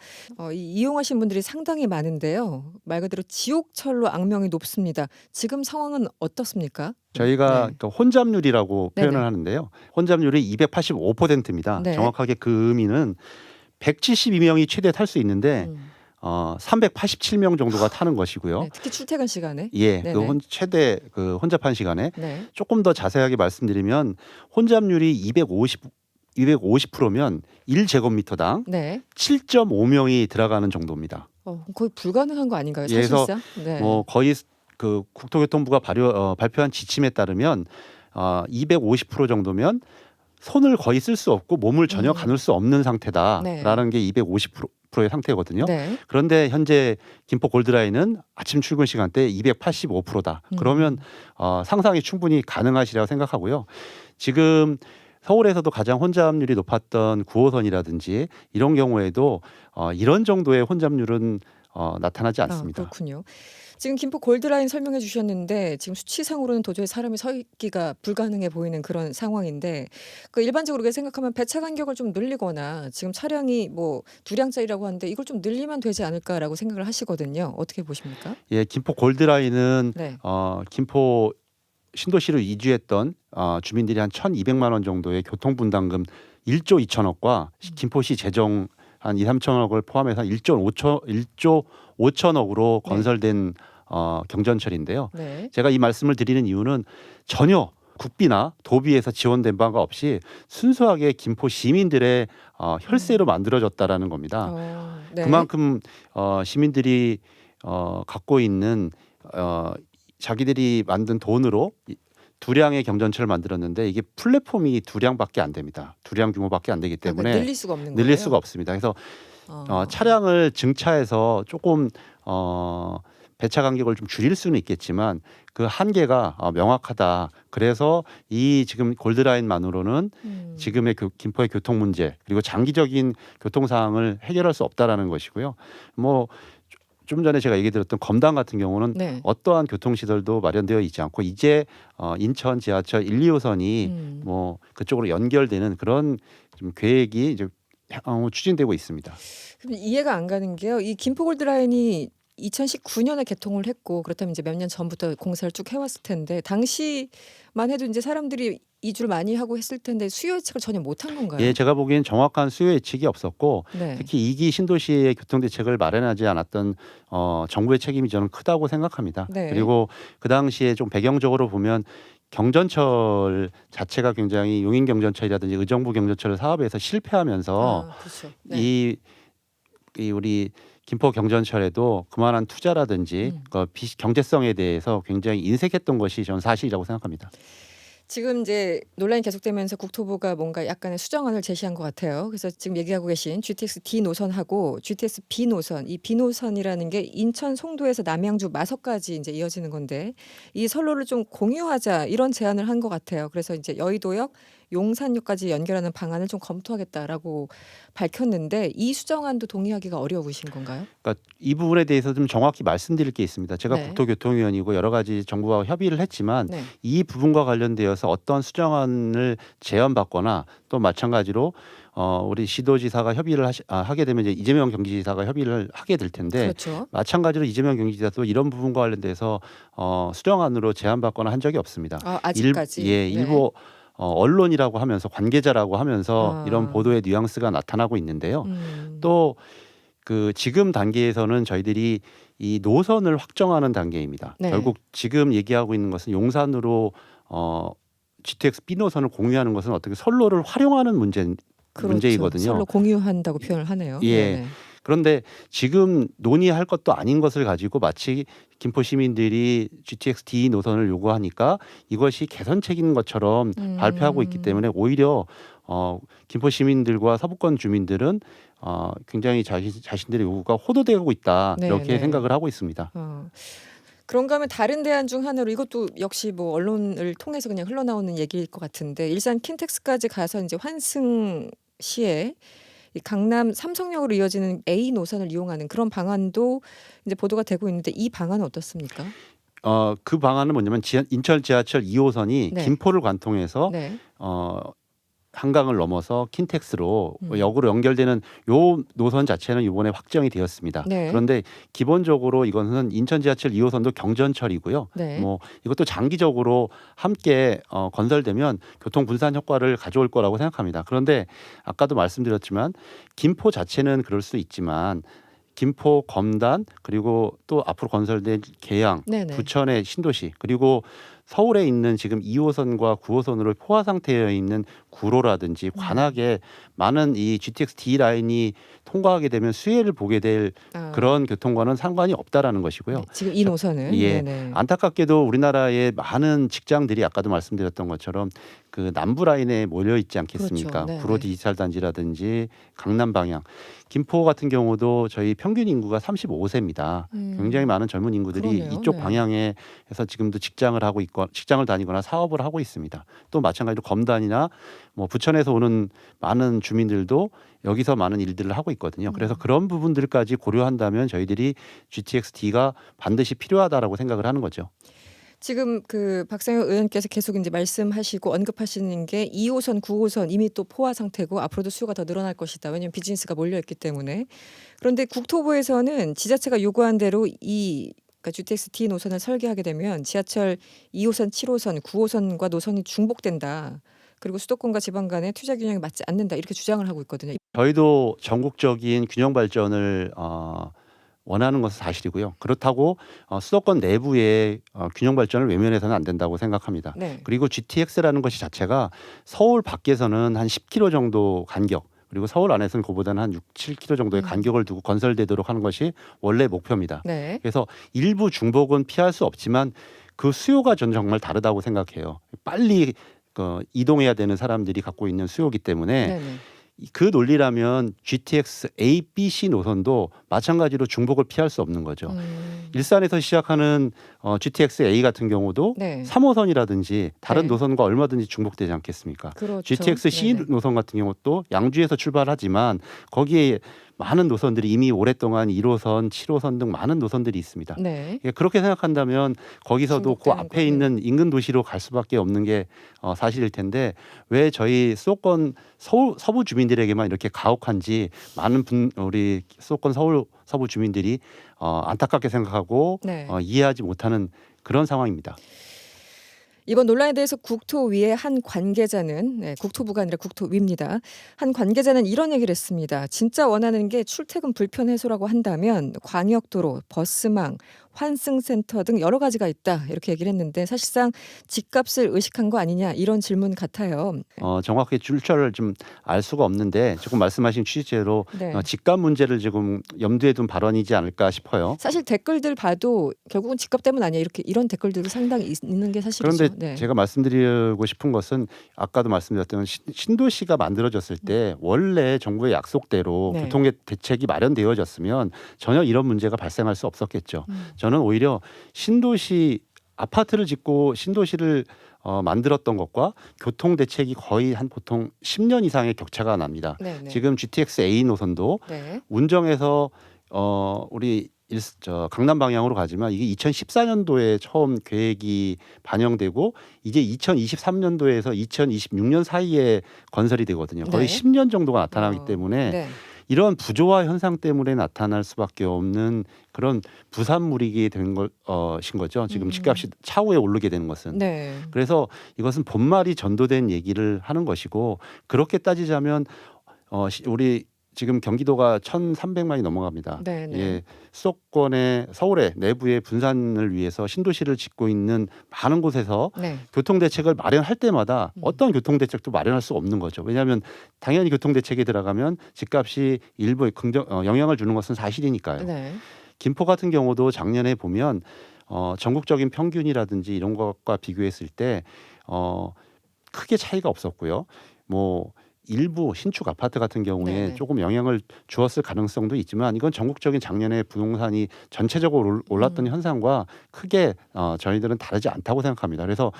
이용하신 분들이 상당히 많은데요. 말 그대로 지옥철로 악명이 높습니다. 지금 상황은 어떻습니까? 저희가 네. 그 혼잡률이라고 네네. 표현을 하는데요. 혼잡률이 285%입니다. 네. 정확하게 그 의미는 172명이 최대 탈 수 있는데 387명 정도가 타는 것이고요. 네, 특히 출퇴근 시간에. 예, 네네. 그 최대 그 혼잡한 시간에 네. 조금 더 자세하게 말씀드리면 혼잡률이 250%면 1제곱미터당 네. 7.5명이 들어가는 정도입니다. 거의 불가능한 거 아닌가요? 예, 그래서 사실상. 네. 뭐 거의 그 국토교통부가 발표한 지침에 따르면 250% 정도면 손을 거의 쓸 수 없고 몸을 전혀 가눌 수 없는 상태다라는 게 250%의 상태거든요. 네. 그런데 현재 김포 골드라인은 아침 출근 시간대 285%다. 그러면 상상이 충분히 가능하시라고 생각하고요. 지금 서울에서도 가장 혼잡률이 높았던 9호선이라든지 이런 경우에도 이런 정도의 혼잡률은 나타나지 않습니다. 그렇군요. 지금 김포 골드라인 설명해 주셨는데 지금 수치상으로는 도저히 사람이 서 있기가 불가능해 보이는 그런 상황인데 그 일반적으로 그렇게 생각하면 배차 간격을 좀 늘리거나 지금 차량이 뭐 2량짜리라고 하는데 이걸 좀 늘리면 되지 않을까라고 생각을 하시거든요. 어떻게 보십니까? 예, 김포 골드라인은 네. 김포 신도시로 이주했던 주민들이 한 1,200만 원 정도의 교통분담금 1조 2천억과 김포시 재정 한 2, 3천억을 포함해서 1조 5천억으로 건설된 경전철인데요. 네. 제가 이 말씀을 드리는 이유는 전혀 국비나 도비에서 지원된 바가 없이 순수하게 김포 시민들의 혈세로 만들어졌다라는 겁니다. 네. 그만큼 시민들이 갖고 있는 자기들이 만든 돈으로 2량의 경전철을 만들었는데 이게 플랫폼이 2량밖에 안 됩니다. 2량 규모밖에 안 되기 때문에 늘릴 수가 없는 거예요. 늘릴 수가 없습니다. 그래서 차량을 증차해서 조금 배차 간격을 좀 줄일 수는 있겠지만 그 한계가 명확하다. 그래서 이 지금 골드라인만으로는 지금의 김포의 교통 문제 그리고 장기적인 교통 상황을 해결할 수 없다라는 것이고요. 뭐 좀 전에 제가 얘기 드렸던 검단 같은 경우는 네. 어떠한 교통시설도 마련되어 있지 않고 이제 인천 지하철 1, 2호선이 뭐 그쪽으로 연결되는 그런 좀 계획이 이제 추진되고 있습니다. 그럼 이해가 안 가는 게요. 이 김포 골드라인이 2019년에 개통을 했고 그렇다면 이제 몇 년 전부터 공사를 쭉 해왔을 텐데 당시만 해도 이제 사람들이 이주를 많이 하고 했을 텐데 수요 예측을 전혀 못한 건가요? 예, 제가 보기엔 정확한 수요 예측이 없었고 네. 특히 2기 신도시의 교통 대책을 마련하지 않았던 정부의 책임이 저는 크다고 생각합니다. 네. 그리고 그 당시에 좀 배경적으로 보면 경전철 자체가 굉장히 용인 경전철이라든지 의정부 경전철 사업에서 실패하면서 그렇죠. 네. 이 우리 김포 경전철에도 그만한 투자라든지 경제성에 대해서 굉장히 인색했던 것이 저는 사실이라고 생각합니다. 지금 이제 논란이 계속되면서 국토부가 뭔가 약간의 수정안을 제시한 것 같아요. 그래서 지금 얘기하고 계신 GTX D 노선하고 GTX B 노선, 이 B 노선이라는 게 인천 송도에서 남양주 마석까지 이제 이어지는 건데 이 선로를 좀 공유하자 이런 제안을 한 것 같아요. 그래서 이제 여의도역, 용산역까지 연결하는 방안을 좀 검토하겠다라고 밝혔는데 이 수정안도 동의하기가 어려우신 건가요? 그러니까 이 부분에 대해서 좀 정확히 말씀드릴 게 있습니다. 제가 네. 국토교통위원이고 여러 가지 정부와 협의를 했지만 네. 이 부분과 관련되어서 어떤 수정안을 제안받거나 또 마찬가지로 우리 시도지사가 협의를 하게 되면 이제 이재명 경기지사가 협의를 하게 될 텐데 그렇죠. 마찬가지로 이재명 경기지사도 이런 부분과 관련돼서 수정안으로 제안받거나 한 적이 없습니다. 아직까지. 네. 일부 언론이라고 하면서 관계자라고 하면서 이런 보도의 뉘앙스가 나타나고 있는데요. 또 그 지금 단계에서는 저희들이 이 노선을 확정하는 단계입니다. 네. 결국 지금 얘기하고 있는 것은 용산으로 GTX B 노선을 공유하는 것은 어떻게 선로를 활용하는 문제이거든요. 서로 공유한다고 표현을 하네요. 예. 네네. 그런데 지금 논의할 것도 아닌 것을 가지고 마치 김포 시민들이 GTX D 노선을 요구하니까 이것이 개선책인 것처럼 발표하고 있기 때문에 오히려 김포 시민들과 서부권 주민들은 굉장히 자신들의 요구가 호도되고 있다 네, 이렇게 네. 생각을 하고 있습니다. 그런가 하면 다른 대안 중 하나로 이것도 역시 뭐 언론을 통해서 그냥 흘러나오는 얘기일 것 같은데 일산 킨텍스까지 가서 이제 환승 시에 이 강남 삼성역으로 이어지는 A 노선을 이용하는 그런 방안도 이제 보도가 되고 있는데 이 방안은 어떻습니까? 그 방안은 뭐냐면 인천 지하철 2호선이 네. 김포를 관통해서 네. 한강을 넘어서 킨텍스로 역으로 연결되는 요 노선 자체는 이번에 확정이 되었습니다. 네. 그런데 기본적으로 이것은 인천 지하철 2호선도 경전철이고요. 네. 뭐 이것도 장기적으로 함께 건설되면 교통 분산 효과를 가져올 거라고 생각합니다. 그런데 아까도 말씀드렸지만 김포 자체는 그럴 수 있지만 김포, 검단 그리고 또 앞으로 건설될 계양, 네네. 부천의 신도시 그리고 서울에 있는 지금 2호선과 9호선으로 포화 상태에 있는 구로라든지 관악에 많은 이 GTX D 라인이 통과하게 되면 수혜를 보게 될 그런 교통과는 상관이 없다라는 것이고요. 네, 지금 이 노선은 예, 네네. 안타깝게도 우리나라의 많은 직장들이 아까도 말씀드렸던 것처럼 그 남부 라인에 몰려 있지 않겠습니까? 그렇죠. 네네. 구로 디지털 단지라든지 강남 방향, 김포 같은 경우도 저희 평균 인구가 35세입니다. 굉장히 많은 젊은 인구들이 그러네요. 이쪽 네. 방향에 해서 지금도 직장을 다니거나 사업을 하고 있습니다. 또 마찬가지로 검단이나 뭐 부천에서 오는 많은 주민들도 여기서 많은 일들을 하고 있거든요. 그래서 그런 부분들까지 고려한다면 저희들이 GTX D가 반드시 필요하다라고 생각을 하는 거죠. 지금 그 박상혁 의원께서 계속 이제 말씀하시고 언급하시는 게 2호선, 9호선 이미 또 포화 상태고 앞으로도 수요가 더 늘어날 것이다. 왜냐하면 비즈니스가 몰려 있기 때문에. 그런데 국토부에서는 지자체가 요구한 대로 그러니까 GTX D 노선을 설계하게 되면 지하철 2호선, 7호선, 9호선과 노선이 중복된다. 그리고 수도권과 지방 간의 투자 균형이 맞지 않는다. 이렇게 주장을 하고 있거든요. 저희도 전국적인 균형 발전을 원하는 것은 사실이고요. 그렇다고 수도권 내부의 균형 발전을 외면해서는 안 된다고 생각합니다. 네. 그리고 GTX라는 것이 자체가 서울 밖에서는 한 10km 정도 간격 그리고 서울 안에서는 그보다는 한 6, 7km 정도의 간격을 두고 건설되도록 하는 것이 원래 목표입니다. 네. 그래서 일부 중복은 피할 수 없지만 그 수요가 저는 정말 다르다고 생각해요. 빨리 이동해야 되는 사람들이 갖고 있는 수요이기 때문에 네네. 그 논리라면 GTX A, B, C 노선도 마찬가지로 중복을 피할 수 없는 거죠. 일산에서 시작하는 GTX A 같은 경우도 네. 3호선이라든지 다른 네. 노선과 얼마든지 중복되지 않겠습니까? 그렇죠. GTX C 네네. 노선 같은 경우도 양주에서 출발하지만 거기에 많은 노선들이 이미 오랫동안 1호선, 7호선 등 많은 노선들이 있습니다. 네. 예, 그렇게 생각한다면 거기서도 그 중복되는 앞에 거는. 있는 인근 도시로 갈 수밖에 없는 게 사실일 텐데 왜 저희 수도권 서부 주민들에게만 이렇게 가혹한지 많은 우리 수도권 서부 주민들이 안타깝게 생각하고 네. 이해하지 못하는 그런 상황입니다. 이번 논란에 대해서 국토위의 한 관계자는 국토부가 아니라 국토위입니다. 한 관계자는 이런 얘기를 했습니다. 진짜 원하는 게 출퇴근 불편 해소라고 한다면 광역도로, 버스망, 환승센터 등 여러 가지가 있다 이렇게 얘기를 했는데 사실상 집값을 의식한 거 아니냐 이런 질문 같아요. 정확히 출처를 좀 알 수가 없는데 조금 말씀하신 취지대로 네. 집값 문제를 지금 염두에 둔 발언이지 않을까 싶어요. 사실 댓글들 봐도 결국은 집값 때문 아니야 이런 댓글들도 상당히 있는 게 사실이죠. 그런데 네. 제가 말씀드리고 싶은 것은 아까도 말씀드렸던 신도시가 만들어졌을 때 원래 정부의 약속대로 네. 교통의 대책이 마련되어졌으면 전혀 이런 문제가 발생할 수 없었겠죠. 저는 오히려 신도시 아파트를 짓고 신도시를 만들었던 것과 교통 대책이 거의 한 보통 10년 이상의 격차가 납니다. 네네. 지금 GTX A 노선도 네. 운정에서 우리 강남 방향으로 가지만 이게 2014년도에 처음 계획이 반영되고 이제 2023년도에서 2026년 사이에 건설이 되거든요. 거의 네. 10년 정도가 나타나기 때문에 네. 이런 부조화 현상 때문에 나타날 수밖에 없는 그런 부산물이게 된 것인 거죠. 지금 집값이 차후에 오르게 되는 것은. 네. 그래서 이것은 본말이 전도된 얘기를 하는 것이고 그렇게 따지자면 우리 지금 경기도가 1,300만이 넘어갑니다. 네, 네. 예, 수도권의 서울의 내부의 분산을 위해서 신도시를 짓고 있는 많은 곳에서 네. 교통대책을 마련할 때마다 어떤 교통대책도 마련할 수 없는 거죠. 왜냐하면 당연히 교통대책에 들어가면 집값이 일부 영향을 주는 것은 사실이니까요. 네. 김포 같은 경우도 작년에 보면 전국적인 평균이라든지 이런 것과 비교했을 때 크게 차이가 없었고요. 뭐 일부 신축 아파트 같은 경우에 네네. 조금 영향을 주었을 가능성도 있지만 이건 전국적인 작년에 부동산이 전체적으로 올랐던 현상과 크게 저희들은 다르지 않다고 생각합니다. 그래서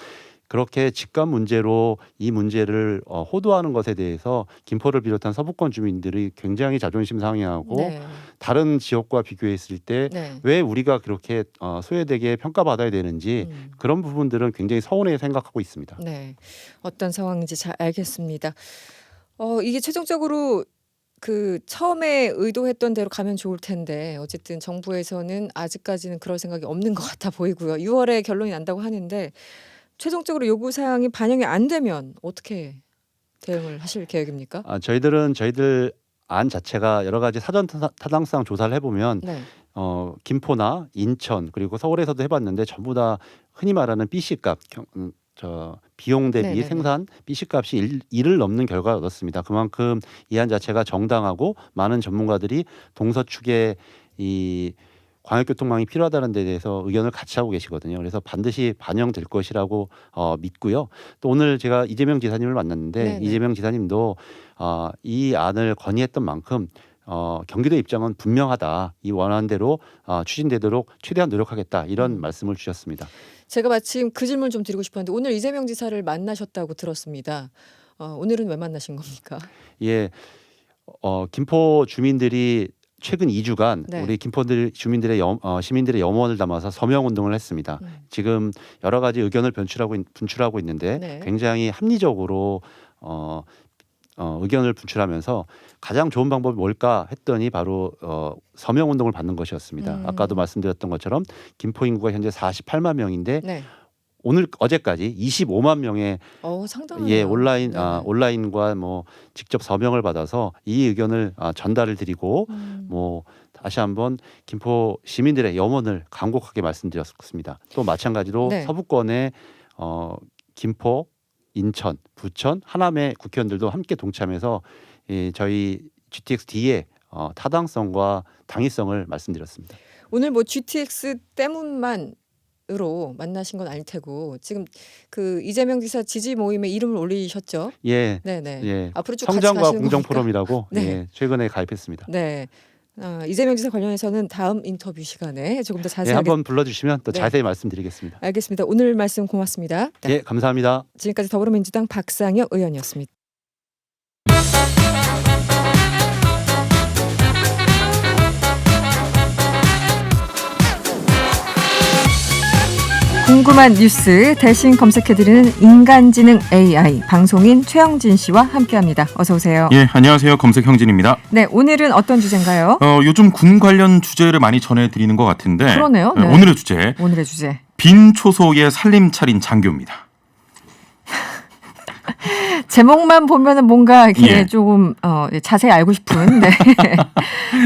그렇게 집값 문제로 이 문제를 호도하는 것에 대해서 김포를 비롯한 서부권 주민들이 굉장히 자존심 상해하고 네. 다른 지역과 비교했을 때 네. 왜 우리가 그렇게 소외되게 평가받아야 되는지 그런 부분들은 굉장히 서운해 생각하고 있습니다. 네. 어떤 상황인지 잘 알겠습니다. 이게 최종적으로 그 처음에 의도했던 대로 가면 좋을 텐데 어쨌든 정부에서는 아직까지는 그럴 생각이 없는 것 같아 보이고요. 6월에 결론이 난다고 하는데 최종적으로 요구 사항이 반영이 안 되면 어떻게 대응을 하실 계획입니까? 저희들 안 자체가 여러 가지 사전 타당성 조사를 해보면 네. 김포나 인천 그리고 서울에서도 해봤는데 전부 다 흔히 말하는 BC값 비용 대비 네네네. 생산 BC값이 1을 넘는 결과를 얻었습니다. 그만큼 이 안 자체가 정당하고 많은 전문가들이 동서축에 이 광역교통망이 필요하다는 데 대해서 의견을 같이 하고 계시거든요. 그래서 반드시 반영될 것이라고 믿고요. 또 오늘 제가 이재명 지사님을 만났는데 네네. 이재명 지사님도 이 안을 건의했던 만큼 경기도 입장은 분명하다. 이 원안대로 추진되도록 최대한 노력하겠다. 이런 말씀을 주셨습니다. 제가 마침 그 질문 좀 드리고 싶었는데 오늘 이재명 지사를 만나셨다고 들었습니다. 오늘은 왜 만나신 겁니까? 예, 김포 주민들이 최근 2주간 네. 우리 김포 주민들의 시민들의 염원을 담아서 서명 운동을 했습니다. 지금 여러 가지 의견을 분출하고 있는데 네. 굉장히 합리적으로 의견을 분출하면서 가장 좋은 방법이 뭘까 했더니 바로 서명 운동을 받는 것이었습니다. 아까도 말씀드렸던 것처럼 김포 인구가 현재 48만 명인데 네. 어제까지 25만 명의 상당하네요. 온라인과 뭐 직접 서명을 받아서 이 의견을 전달을 드리고 뭐 다시 한번 김포 시민들의 염원을 간곡하게 말씀드렸습니다. 또 마찬가지로 네. 서부권의 김포, 인천, 부천, 하남의 국회의원들도 함께 동참해서 저희 GTX-D의 타당성과 당위성을 말씀드렸습니다. 오늘 뭐 GTX 때문만으로 만나신 건 아닐 테고 지금 그 이재명 지사 지지 모임에 이름을 올리셨죠? 예, 네네. 예. 앞으로 쭉 같이 성장과 가시는 공정 겁니까? 포럼이라고 네. 예, 최근에 가입했습니다. 네. 이재명 지사 관련해서는 다음 인터뷰 시간에 조금 더 예, 자세하게 한번 불러주시면 또 네. 자세히 말씀드리겠습니다. 알겠습니다. 오늘 말씀 고맙습니다. 네. 예, 감사합니다. 지금까지 더불어민주당 박상혁 의원이었습니다. 궁금한 뉴스 대신 검색해드리는 인간지능 AI 방송인 최영진 씨와 함께합니다. 어서 오세요. 예, 안녕하세요. 검색형진입니다. 네, 오늘은 어떤 주제인가요? 요즘 군 관련 주제를 많이 전해드리는 것 같은데 그러네요. 네. 오늘의 주제 오늘의 주제. 빈 초소의 살림 차린 장교입니다. 제목만 보면은 뭔가 이렇게 예. 조금 자세히 알고 싶은 네.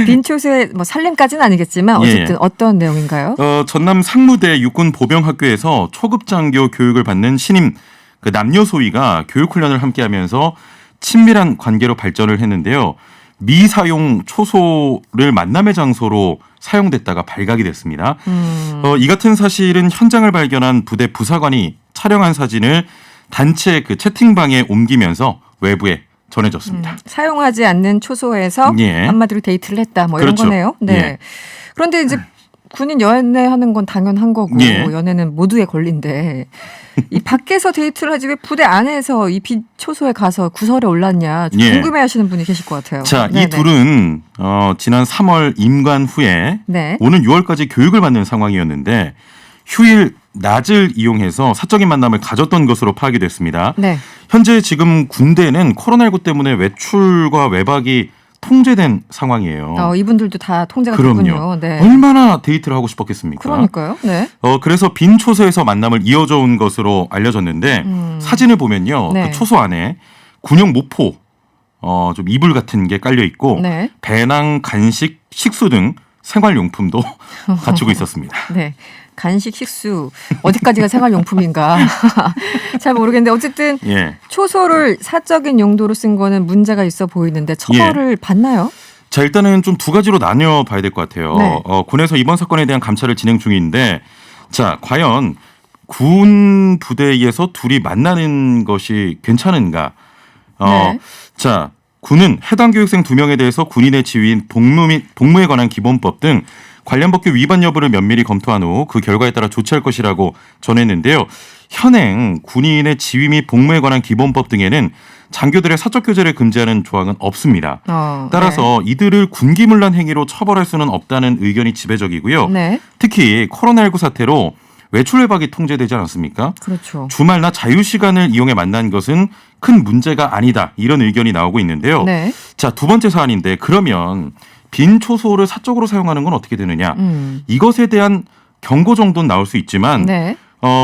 빈초소의 뭐 살림까지는 아니겠지만 어쨌든 예. 어떤 내용인가요? 전남 상무대 육군 보병학교에서 초급 장교 교육을 받는 신임 그 남녀 소위가 교육 훈련을 함께하면서 친밀한 관계로 발전을 했는데요. 미사용 초소를 만남의 장소로 사용됐다가 발각이 됐습니다. 이 같은 사실은 현장을 발견한 부대 부사관이 촬영한 사진을 단체 그 채팅방에 옮기면서 외부에 전해졌습니다. 사용하지 않는 초소에서 예. 한마디로 데이트를 했다 뭐 이런 그렇죠. 거네요. 네. 예. 그런데 이제 군인 연애하는 건 당연한 거고 예. 연애는 모두의 권리인데 이 밖에서 데이트를 하지 왜 부대 안에서 이 빈 초소에 가서 구설에 올랐냐 좀 예. 궁금해하시는 분이 계실 것 같아요. 자, 네네. 이 둘은 지난 3월 임관 후에 네. 오는 6월까지 교육을 받는 상황이었는데 휴일 낮을 이용해서 사적인 만남을 가졌던 것으로 파악이 됐습니다. 네. 현재 지금 군대는 코로나19 때문에 외출과 외박이 통제된 상황이에요. 이분들도 다 통제가 그럼요. 됐군요. 네. 얼마나 데이트를 하고 싶었겠습니까? 그러니까요. 네. 그래서 빈 초소에서 만남을 이어져 온 것으로 알려졌는데 사진을 보면요. 네. 그 초소 안에 군용 모포 좀 이불 같은 게 깔려 있고 네. 배낭, 간식, 식수 등 생활용품도 갖추고 있었습니다. 네. 간식, 식수 어디까지가 생활용품인가 잘 모르겠는데 어쨌든 예. 초소를 사적인 용도로 쓴 거는 문제가 있어 보이는데 처벌을 받나요? 자, 일단은 좀 두 가지로 나뉘어 봐야 될 것 같아요. 네. 군에서 이번 사건에 대한 감찰을 진행 중인데, 자, 과연 군 부대에서 둘이 만나는 것이 괜찮은가? 네. 자, 군은 해당 교육생 2명에 대해서 군인의 지위인 복무에 관한 기본법 등 관련 법규 위반 여부를 면밀히 검토한 후 그 결과에 따라 조치할 것이라고 전했는데요. 현행 군인의 지위 및 복무에 관한 기본법 등에는 장교들의 사적 교제를 금지하는 조항은 없습니다. 따라서 이들을 군기문란 행위로 처벌할 수는 없다는 의견이 지배적이고요. 네. 특히 코로나19 사태로 외출 외박이 통제되지 않았습니까? 그렇죠. 주말나 자유시간을 이용해 만난 것은 큰 문제가 아니다. 이런 의견이 나오고 있는데요. 네. 자, 두 번째 사안인데 그러면 빈 초소를 사적으로 사용하는 건 어떻게 되느냐. 이것에 대한 경고 정도는 나올 수 있지만 네.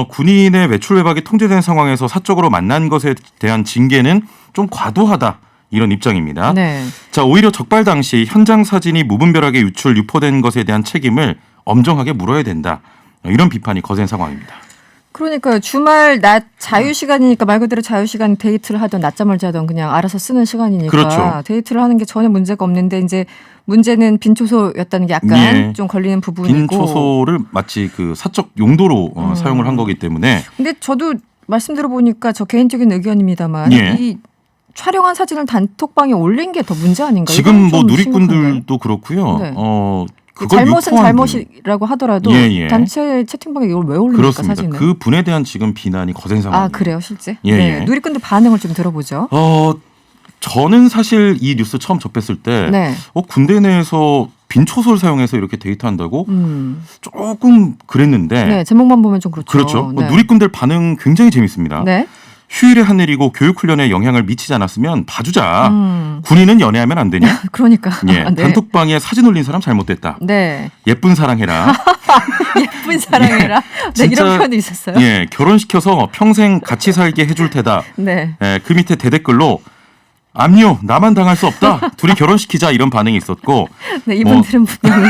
군인의 외출 외박이 통제된 상황에서 사적으로 만난 것에 대한 징계는 좀 과도하다. 이런 입장입니다. 네. 자, 오히려 적발 당시 현장 사진이 무분별하게 유포된 것에 대한 책임을 엄정하게 물어야 된다. 이런 비판이 거센 상황입니다. 그러니까요. 주말 낮 자유시간이니까 말 그대로 자유시간 데이트를 하던 낮잠을 자던 그냥 알아서 쓰는 시간이니까 그렇죠. 데이트를 하는 게 전혀 문제가 없는데 이제 문제는 빈초소였다는 게 약간 예. 좀 걸리는 부분이고. 빈 초소를 마치 그 사적 용도로 사용을 한 거기 때문에. 근데 저도 말씀 들어보니까 저 개인적인 의견입니다만 예. 이 촬영한 사진을 단톡방에 올린 게 더 문제 아닌가요? 지금 뭐 이건 좀 누리꾼들도 심각한데. 그렇고요. 네. 그걸 잘못은 유포한 잘못이라고 하더라도 예. 단체 채팅방에 이걸 왜 올립니까 그렇습니다. 사진을? 그 분에 대한 지금 비난이 거센 상황입니다. 아 그래요 실제? 예, 네. 예. 누리꾼들 반응을 좀 들어보죠. 저는 사실 이 뉴스 처음 접했을 때 네. 군대 내에서 빈 초소를 사용해서 이렇게 데이트한다고 조금 그랬는데 네, 제목만 보면 좀 그렇죠. 그렇죠. 네. 누리꾼들 반응 굉장히 재밌습니다. 네. 휴일의 하늘이고 교육훈련에 영향을 미치지 않았으면 봐주자. 군인은 연애하면 안 되냐? 그러니까. 예, 네. 단톡방에 사진 올린 사람 잘못됐다. 네. 예쁜 사랑해라. 예쁜 사랑해라. 네, 진짜, 이런 표현도 있었어요. 예, 결혼시켜서 평생 같이 살게 해줄 테다. 네. 예, 그 밑에 대댓글로 압류 나만 당할 수 없다. 둘이 결혼시키자 이런 반응이 있었고. 네, 이분들은 분명히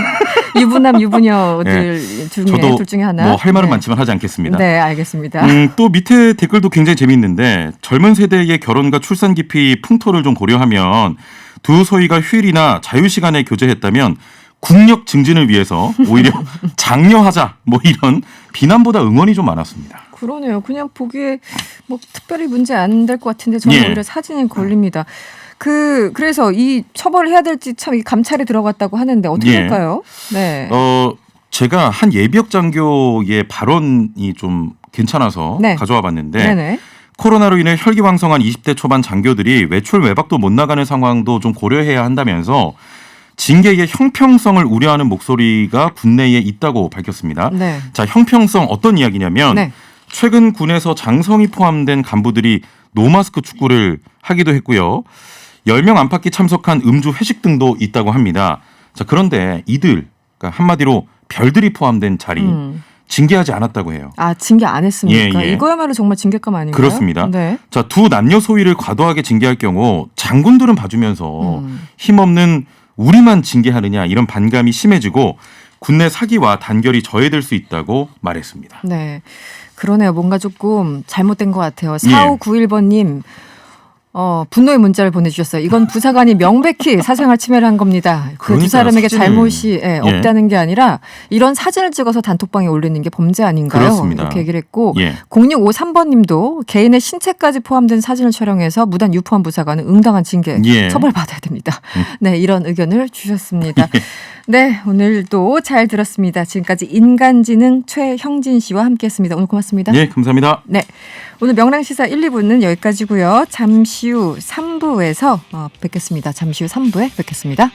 유부남 유부녀들 중에 저도 둘 중에 하나. 뭐 할 말은 네. 많지만 하지 않겠습니다. 네, 알겠습니다. 또 밑에 댓글도 굉장히 재미있는데 젊은 세대의 결혼과 출산 기피 풍토를 좀 고려하면 두 소위가 휴일이나 자유시간에 교제했다면 국력 증진을 위해서 오히려 장려하자 뭐 이런 비난보다 응원이 좀 많았습니다. 그러네요. 그냥 보기에 뭐 특별히 문제 안 될 것 같은데 저는 예. 오히려 사진에 걸립니다. 그래서 이 처벌을 해야 될지 참 이 감찰에 들어갔다고 하는데 어떻게 예. 될까요? 네. 제가 한 예비역 장교의 발언이 좀 괜찮아서 네. 가져와 봤는데 네네. 코로나로 인해 혈기왕성한 20대 초반 장교들이 외출 외박도 못 나가는 상황도 좀 고려해야 한다면서 징계의 형평성을 우려하는 목소리가 군내에 있다고 밝혔습니다. 네. 자, 형평성 어떤 이야기냐면 네. 최근 군에서 장성이 포함된 간부들이 노마스크 축구를 하기도 했고요. 10명 안팎이 참석한 음주 회식 등도 있다고 합니다. 자, 그런데 이들 그러니까 한마디로 별들이 포함된 자리 징계하지 않았다고 해요. 아, 징계 안 했습니까? 예, 예. 이거야말로 정말 징계감 아닌가요? 그렇습니다. 네. 자, 두 남녀 소위를 과도하게 징계할 경우 장군들은 봐주면서 힘없는 우리만 징계하느냐 이런 반감이 심해지고 군내 사기와 단결이 저해될 수 있다고 말했습니다. 네. 그러네요. 뭔가 조금 잘못된 것 같아요. 예. 4591번님. 분노의 문자를 보내주셨어요. 이건 부사관이 명백히 사생활 침해를 한 겁니다. 그 두 그러니까요, 사람에게 사진을. 잘못이 없다는 게 아니라 이런 사진을 찍어서 단톡방에 올리는 게 범죄 아닌가요? 그렇습니다. 이렇게 얘기를 했고 예. 0653번님도 개인의 신체까지 포함된 사진을 촬영해서 무단 유포한 부사관은 응당한 징계 예. 처벌받아야 됩니다. 네, 이런 의견을 주셨습니다. 네, 오늘도 잘 들었습니다. 지금까지 인간지능 최형진 씨와 함께했습니다. 오늘 고맙습니다. 예, 감사합니다. 네. 오늘 명랑시사 1, 2부는 여기까지고요. 잠시 후 3부에서 뵙겠습니다. 잠시 후 3부에 뵙겠습니다.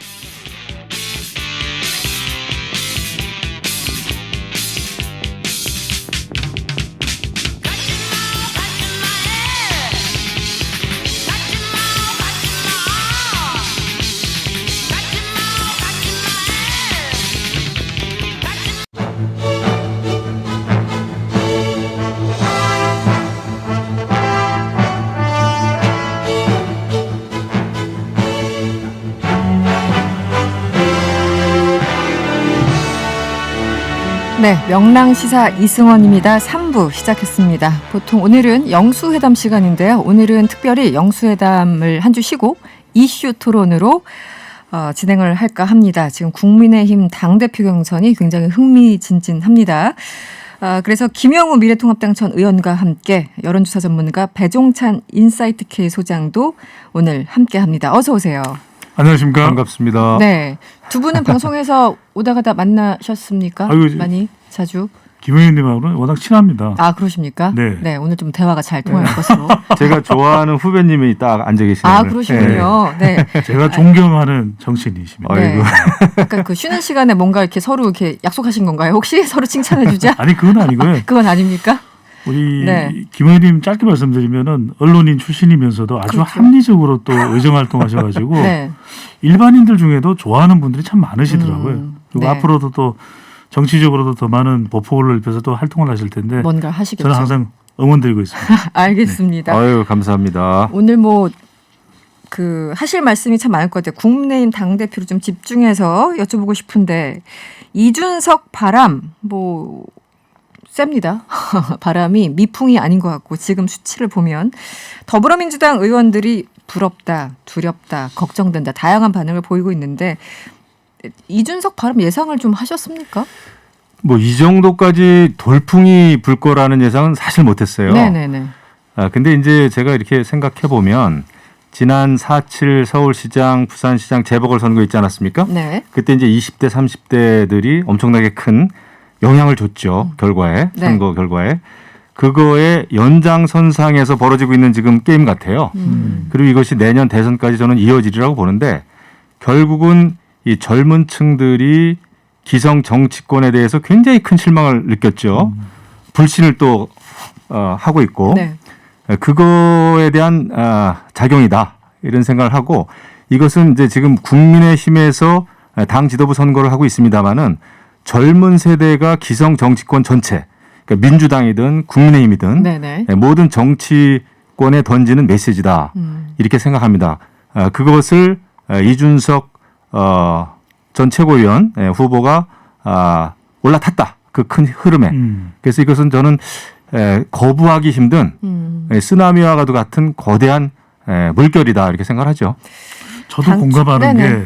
네, 명랑시사 이승원입니다. 3부 시작했습니다. 보통 오늘은 영수회담 시간인데요. 오늘은 특별히 영수회담을 한 주 쉬고 이슈 토론으로 진행을 할까 합니다. 지금 국민의힘 당대표 경선이 굉장히 흥미진진합니다. 그래서 김영우 미래통합당 전 의원과 함께 여론조사 전문가 배종찬 인사이트K 소장도 오늘 함께합니다. 어서 오세요. 안녕하십니까. 반갑습니다. 네, 두 분은 방송에서 오다 가다 만나셨습니까? 많이 자주? 김 의원님하고는 워낙 친합니다. 아, 그러십니까? 네. 오늘 좀 대화가 잘 통할 것으로. 제가 좋아하는 후배님이 딱 앉아 계시네요. 아, 그러시군요. 네. 제가 존경하는 정치인이십니다. 네. 약간 그 쉬는 시간에 뭔가 이렇게 서로 이렇게 약속하신 건가요? 혹시 서로 칭찬해 주자? 아니, 그건 아니고요. 그건 아닙니까? 우리 네. 김 의원님 짧게 말씀드리면은 언론인 출신이면서도 아주 그렇죠. 합리적으로 또 의정 활동하셔가지고 네. 일반인들 중에도 좋아하는 분들이 참 많으시더라고요. 그리고 네. 앞으로도 또 정치적으로도 더 많은 보폭을 넓혀서 또 활동을 하실 텐데 뭔가 하시겠죠. 저는 항상 응원드리고 있습니다. 알겠습니다. 아유, 감사합니다. 오늘 하실 말씀이 참 많을 것 같아요. 국민의힘 당대표를 좀 집중해서 여쭤보고 싶은데 이준석 바람 셉니다. 바람이 미풍이 아닌 것 같고 지금 수치를 보면 더불어민주당 의원들이 부럽다, 두렵다, 걱정된다 다양한 반응을 보이고 있는데 이준석 바람 예상을 좀 하셨습니까? 이 정도까지 돌풍이 불 거라는 예상은 사실 못했어요. 네네네. 근데 이제 제가 이렇게 생각해 보면 지난 4.7 서울시장, 부산시장 재보궐선거 있지 않았습니까? 네. 그때 이제 20대, 30대들이 엄청나게 큰 영향을 줬죠. 결과에, 네. 선거 결과에. 그거의 연장선상에서 벌어지고 있는 지금 게임 같아요. 그리고 이것이 내년 대선까지 저는 이어지리라고 보는데 결국은 이 젊은 층들이 기성 정치권에 대해서 굉장히 큰 실망을 느꼈죠. 불신을 또 하고 있고 네. 그거에 대한 작용이다 이런 생각을 하고 이것은 이제 지금 국민의힘에서 당 지도부 선거를 하고 있습니다마는 젊은 세대가 기성 정치권 전체 그러니까 민주당이든 국민의힘이든 네네. 모든 정치권에 던지는 메시지다 이렇게 생각합니다. 그것을 이준석 전 최고위원 후보가 올라탔다. 그 큰 흐름에. 그래서 이것은 저는 거부하기 힘든 쓰나미와 같은 거대한 물결이다 이렇게 생각하죠. 저도 공감하는 게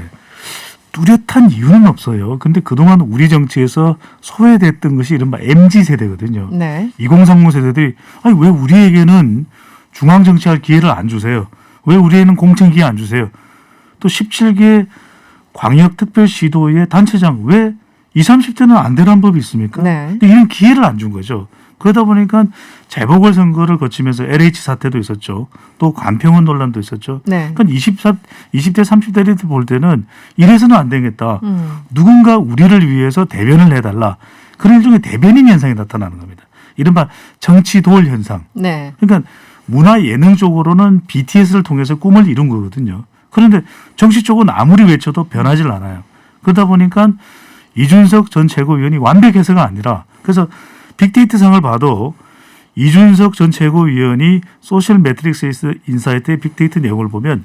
뚜렷한 이유는 없어요. 근데 그동안 우리 정치에서 소외됐던 것이 이른바 MZ세대거든요. 네. 2030 세대들이 아니 왜 우리에게는 중앙정치할 기회를 안 주세요? 왜 우리에는 공천 기회 안 주세요? 또 17개 광역특별시도의 단체장 왜 20, 30대는 안 되는 법이 있습니까? 네. 근데 이런 기회를 안 준 거죠. 그러다 보니까 재보궐선거를 거치면서 LH 사태도 있었죠. 또 간평원 논란도 있었죠. 네. 그러니까 20대, 30대들 볼 때는 이래서는 안 되겠다. 누군가 우리를 위해서 대변을 해달라. 그런 일종의 대변인 현상이 나타나는 겁니다. 이른바 정치 도울 현상. 네. 그러니까 문화 예능 쪽으로는 BTS를 통해서 꿈을 이룬 거거든요. 그런데 정치 쪽은 아무리 외쳐도 변하질 않아요. 그러다 보니까 이준석 전 최고위원이 완벽해서가 아니라 그래서 빅데이터상을 봐도 이준석 전 최고위원이 소셜 매트릭스 인사이트의 빅데이터 내용을 보면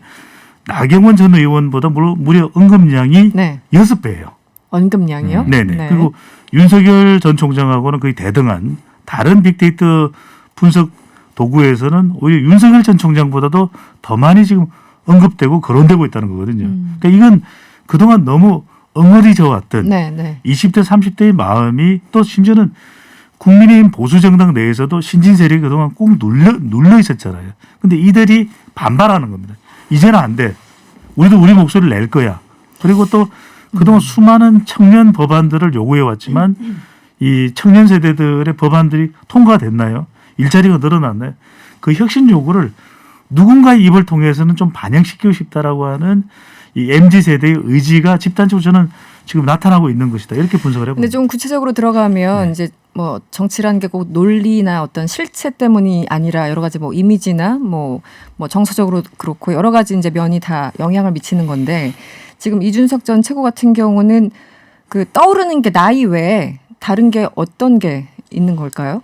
나경원 전 의원보다 무려 언급량이 네. 6배예요. 언급량이요? 네네. 네. 그리고 윤석열 전 총장하고는 거의 대등한 다른 빅데이터 분석 도구에서는 오히려 윤석열 전 총장보다도 더 많이 지금 언급되고 거론되고 있다는 거거든요. 그러니까 이건 그동안 너무 엉어리져 왔던 네. 20대, 30대의 마음이 또 심지어는 국민의힘 보수정당 내에서도 신진 세력이 그동안 꼭 눌러 있었잖아요. 근데 이들이 반발하는 겁니다. 이제는 안 돼. 우리도 우리 목소리를 낼 거야. 그리고 또 그동안 수많은 청년 법안들을 요구해 왔지만 이 청년 세대들의 법안들이 통과됐나요? 일자리가 늘어났나요? 그 혁신 요구를 누군가의 입을 통해서는 좀 반영시키고 싶다라고 하는 이 MZ세대의 의지가 집단적으로 저는 지금 나타나고 있는 것이다. 이렇게 분석을 해봅니다. 근데 좀 구체적으로 들어가면 이제 정치라는 게 꼭 논리나 어떤 실체 때문이 아니라 여러 가지 이미지나 정서적으로 그렇고 여러 가지 이제 면이 다 영향을 미치는 건데 지금 이준석 전 최고 같은 경우는 그 떠오르는 게 나이 외에 다른 게 어떤 게 있는 걸까요?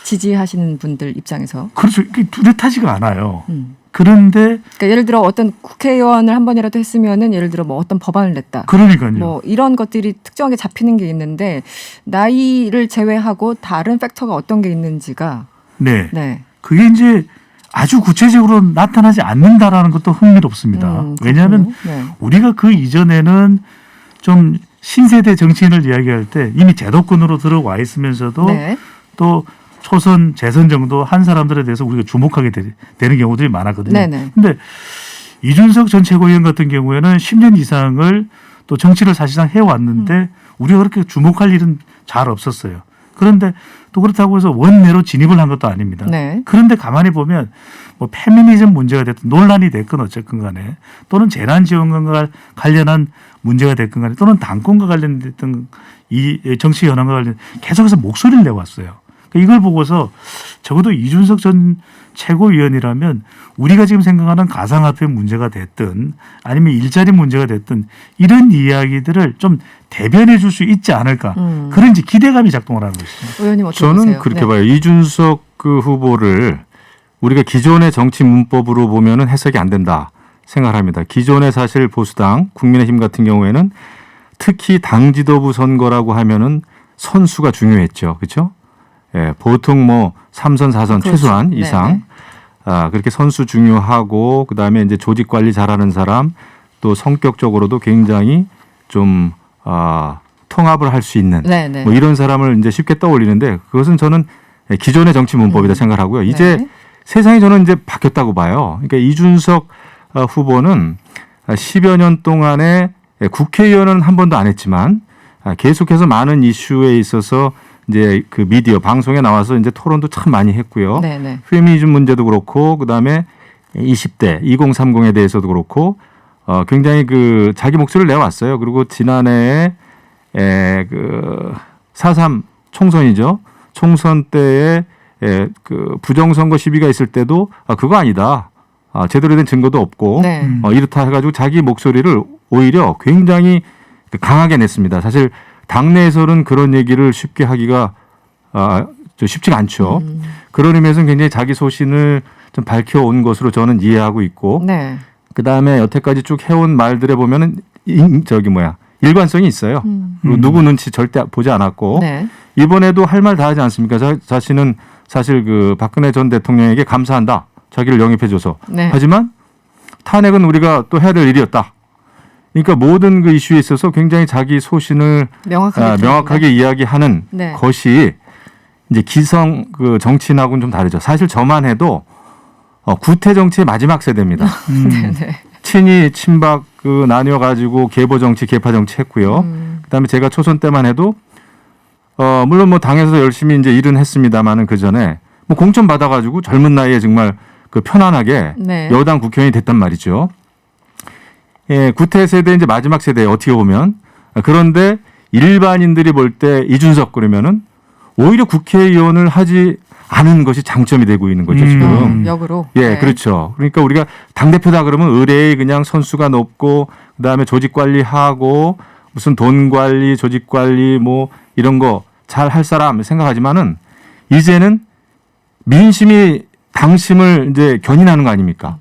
지지하시는 분들 입장에서. 그렇죠. 이게 뚜렷하지가 않아요. 그런데 그러니까 예를 들어 어떤 국회의원을 한 번이라도 했으면은 예를 들어 뭐 어떤 법안을 냈다. 그러니까요. 뭐 이런 것들이 특정하게 잡히는 게 있는데 나이를 제외하고 다른 팩터가 어떤 게 있는지가 네. 네. 그게 이제 아주 구체적으로 나타나지 않는다라는 것도 흥미롭습니다. 왜냐하면 네. 우리가 그 이전에는 좀 신세대 정치인을 이야기할 때 이미 제도권으로 들어와 있으면서도 네. 또 초선, 재선 정도 한 사람들에 대해서 우리가 주목하게 되는 경우들이 많았거든요. 네네. 근데 이준석 전 최고위원 같은 경우에는 10년 이상을 또 정치를 사실상 해왔는데 우리가 그렇게 주목할 일은 잘 없었어요. 그런데 또 그렇다고 해서 원내로 진입을 한 것도 아닙니다. 네. 그런데 가만히 보면 뭐 페미니즘 문제가 됐든 논란이 됐건 어쨌건 간에 또는 재난지원금과 관련한 문제가 됐건 간에 또는 당권과 관련됐던 이 정치 현안과 관련 계속해서 목소리를 내왔어요. 이걸 보고서 적어도 이준석 전 최고위원이라면 우리가 지금 생각하는 가상화폐 문제가 됐든 아니면 일자리 문제가 됐든 이런 이야기들을 좀 대변해 줄 수 있지 않을까. 그런 이제 기대감이 작동을 하는 것이죠. 의원님 어떻게 저는 보세요? 그렇게 네. 봐요. 이준석 그 후보를 우리가 기존의 정치 문법으로 보면은 해석이 안 된다 생각합니다. 기존의 사실 보수당, 국민의힘 같은 경우에는 특히 당 지도부 선거라고 하면은 선수가 중요했죠. 그렇죠? 예, 보통 뭐 3선, 4선 그렇죠. 최소한 이상 네네. 그렇게 선수 중요하고 그다음에 이제 조직 관리 잘하는 사람 또 성격적으로도 굉장히 좀 통합을 할 수 있는 네네. 뭐 이런 사람을 이제 쉽게 떠올리는데 그것은 저는 기존의 정치 문법이다 생각하고요. 이제 네. 세상이 저는 이제 바뀌었다고 봐요. 그러니까 이준석 후보는 10여 년 동안에 국회의원은 한 번도 안 했지만 계속해서 많은 이슈에 있어서 이제 그 미디어 방송에 나와서 이제 토론도 참 많이 했고요. 네네. 페미니즘 문제도 그렇고 그다음에 20대 2030에 대해서도 그렇고 굉장히 그 자기 목소리를 내왔어요. 그리고 지난해에 그 4.3 총선이죠. 총선 때에 그 부정선거 시비가 있을 때도 그거 아니다. 제대로 된 증거도 없고 네. 이렇다 해가지고 자기 목소리를 오히려 굉장히 강하게 냈습니다. 사실 당내에서는 그런 얘기를 쉽게 하기가 좀 쉽지가 않죠. 그런 의미에서는 굉장히 자기 소신을 좀 밝혀온 것으로 저는 이해하고 있고 네. 그다음에 여태까지 쭉 해온 말들에 보면은 일관성이 있어요. 그리고 누구 눈치 절대 보지 않았고 네. 이번에도 할 말 다 하지 않습니까? 자신은 사실 그 박근혜 전 대통령에게 감사한다. 자기를 영입해줘서. 네. 하지만 탄핵은 우리가 또 해야 될 일이었다. 그러니까 모든 그 이슈에 있어서 굉장히 자기 소신을 명확하게 이야기하는 네. 것이 이제 기성 그 정치인하고는 좀 다르죠. 사실 저만 해도 구태 정치의 마지막 세대입니다. 네네. 친이 친박 그 나뉘어 가지고 계보 정치, 계파 정치 했고요. 그다음에 제가 초선 때만 해도 물론 뭐 당에서 열심히 이제 일은 했습니다만은 그 전에 뭐 공천 받아가지고 젊은 나이에 정말 그 편안하게 네. 여당 국회의원이 됐단 말이죠. 예, 구태 세대 이제 마지막 세대 어떻게 보면 그런데 일반인들이 볼 때 이준석 그러면은 오히려 국회의원을 하지 않은 것이 장점이 되고 있는 거죠 지금. 역으로. 예, 네. 그렇죠. 그러니까 우리가 당 대표다 그러면 의뢰의 그냥 선수가 높고 그다음에 조직 관리하고 무슨 돈 관리, 조직 관리 뭐 이런 거 잘 할 사람 생각하지만은 이제는 민심이 당심을 이제 견인하는 거 아닙니까?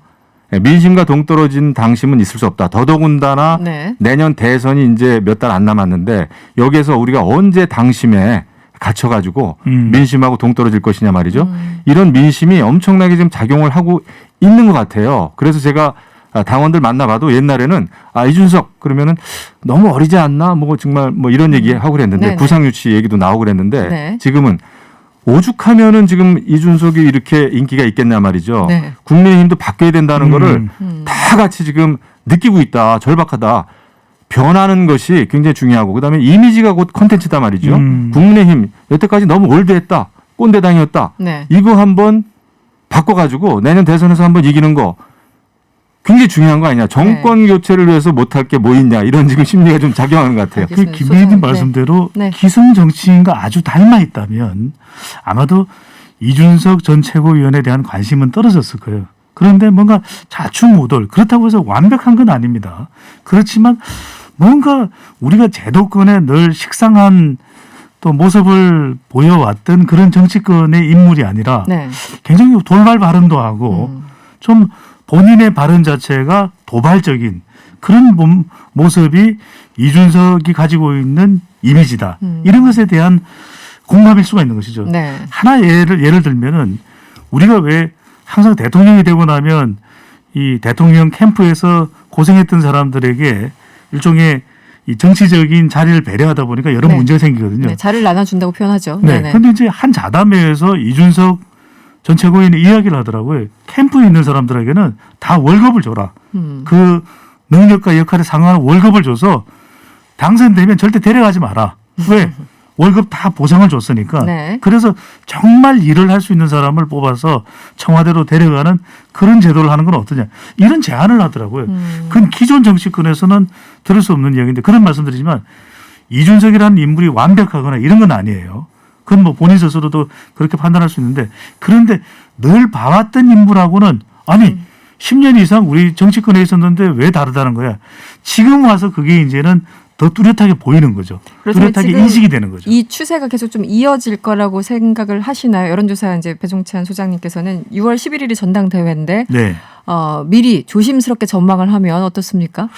민심과 동떨어진 당심은 있을 수 없다. 더더군다나 네. 내년 대선이 이제 몇 달 안 남았는데 여기에서 우리가 언제 당심에 갇혀가지고 민심하고 동떨어질 것이냐 말이죠. 이런 민심이 엄청나게 지금 작용을 하고 있는 것 같아요. 그래서 제가 당원들 만나봐도 옛날에는 이준석 그러면은 너무 어리지 않나 뭐 정말 뭐 이런 얘기 하고 그랬는데 네네. 구상유치 얘기도 나오고 그랬는데 네. 지금은 오죽하면은 지금 이준석이 이렇게 인기가 있겠냐 말이죠. 네. 국민의힘도 바뀌어야 된다는 거를 다 같이 지금 느끼고 있다. 절박하다. 변하는 것이 굉장히 중요하고 그다음에 이미지가 곧 콘텐츠다 말이죠. 국민의힘 여태까지 너무 올드했다. 꼰대당이었다. 네. 이거 한번 바꿔가지고 내년 대선에서 한번 이기는 거 굉장히 중요한 거 아니냐. 정권 교체를 위해서 못할 게 뭐 있냐. 이런 지금 심리가 좀 작용하는 것 같아요. 알겠습니다. 그 김혜진 네. 말씀대로 네. 기성 정치인과 아주 닮아 있다면 아마도 이준석 전 최고위원에 대한 관심은 떨어졌을 거예요. 그런데 뭔가 자충우돌 그렇다고 해서 완벽한 건 아닙니다. 그렇지만 뭔가 우리가 제도권에 늘 식상한 또 모습을 보여왔던 그런 정치권의 인물이 아니라 네. 굉장히 돌발 발언도 하고 좀 본인의 발언 자체가 도발적인 그런 모습이 이준석이 가지고 있는 이미지다. 이런 것에 대한 공감일 수가 있는 것이죠. 네. 하나 예를 들면은 우리가 왜 항상 대통령이 되고 나면 이 대통령 캠프에서 고생했던 사람들에게 일종의 이 정치적인 자리를 배려하다 보니까 여러 네. 문제가 생기거든요. 네, 자리를 나눠준다고 표현하죠. 네. 네네. 그런데 이제 한 자담회에서 이준석 전 최고위원이 이야기를 하더라고요. 캠프에 있는 사람들에게는 다 월급을 줘라. 그 능력과 역할에 상응하는 월급을 줘서 당선되면 절대 데려가지 마라. 왜? 월급 다 보상을 줬으니까. 네. 그래서 정말 일을 할 수 있는 사람을 뽑아서 청와대로 데려가는 그런 제도를 하는 건 어떠냐. 이런 제안을 하더라고요. 그건 기존 정치권에서는 들을 수 없는 이야기인데 그런 말씀드리지만 이준석이라는 인물이 완벽하거나 이런 건 아니에요. 그건 뭐 본인 스스로도 그렇게 판단할 수 있는데 그런데 늘 봐왔던 인물하고는 아니 10년 이상 우리 정치권에 있었는데 왜 다르다는 거야. 지금 와서 그게 이제는 더 뚜렷하게 보이는 거죠. 그렇다면 뚜렷하게 지금 인식이 되는 거죠. 이 추세가 계속 좀 이어질 거라고 생각을 하시나요? 여론조사 이제 배종찬 소장님께서는 6월 11일이 전당대회인데 네. 미리 조심스럽게 전망을 하면 어떻습니까?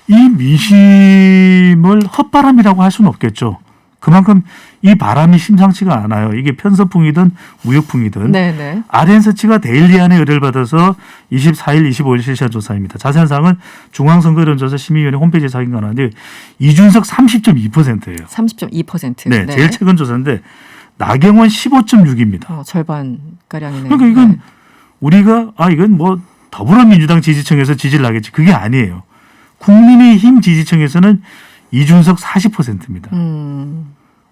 이 민심을 헛바람이라고 할 수는 없겠죠. 그만큼 이 바람이 심상치가 않아요. 이게 편서풍이든 우역풍이든. 네네. 아덴서치가 데일리안의 의뢰를 받아서 24일, 25일 실시한 조사입니다. 자세한 사항은 중앙선거여론조사 심의위원회 홈페이지에 확인가능한데 이준석 30.2%예요. 30.2%. 네, 제일 최근 조사인데 나경원 15.6입니다. 절반 가량이네요. 그러니까 이건 네. 우리가 이건 뭐 더불어민주당 지지층에서 지지를 하겠지. 그게 아니에요. 국민의힘 지지층에서는 이준석 40%입니다.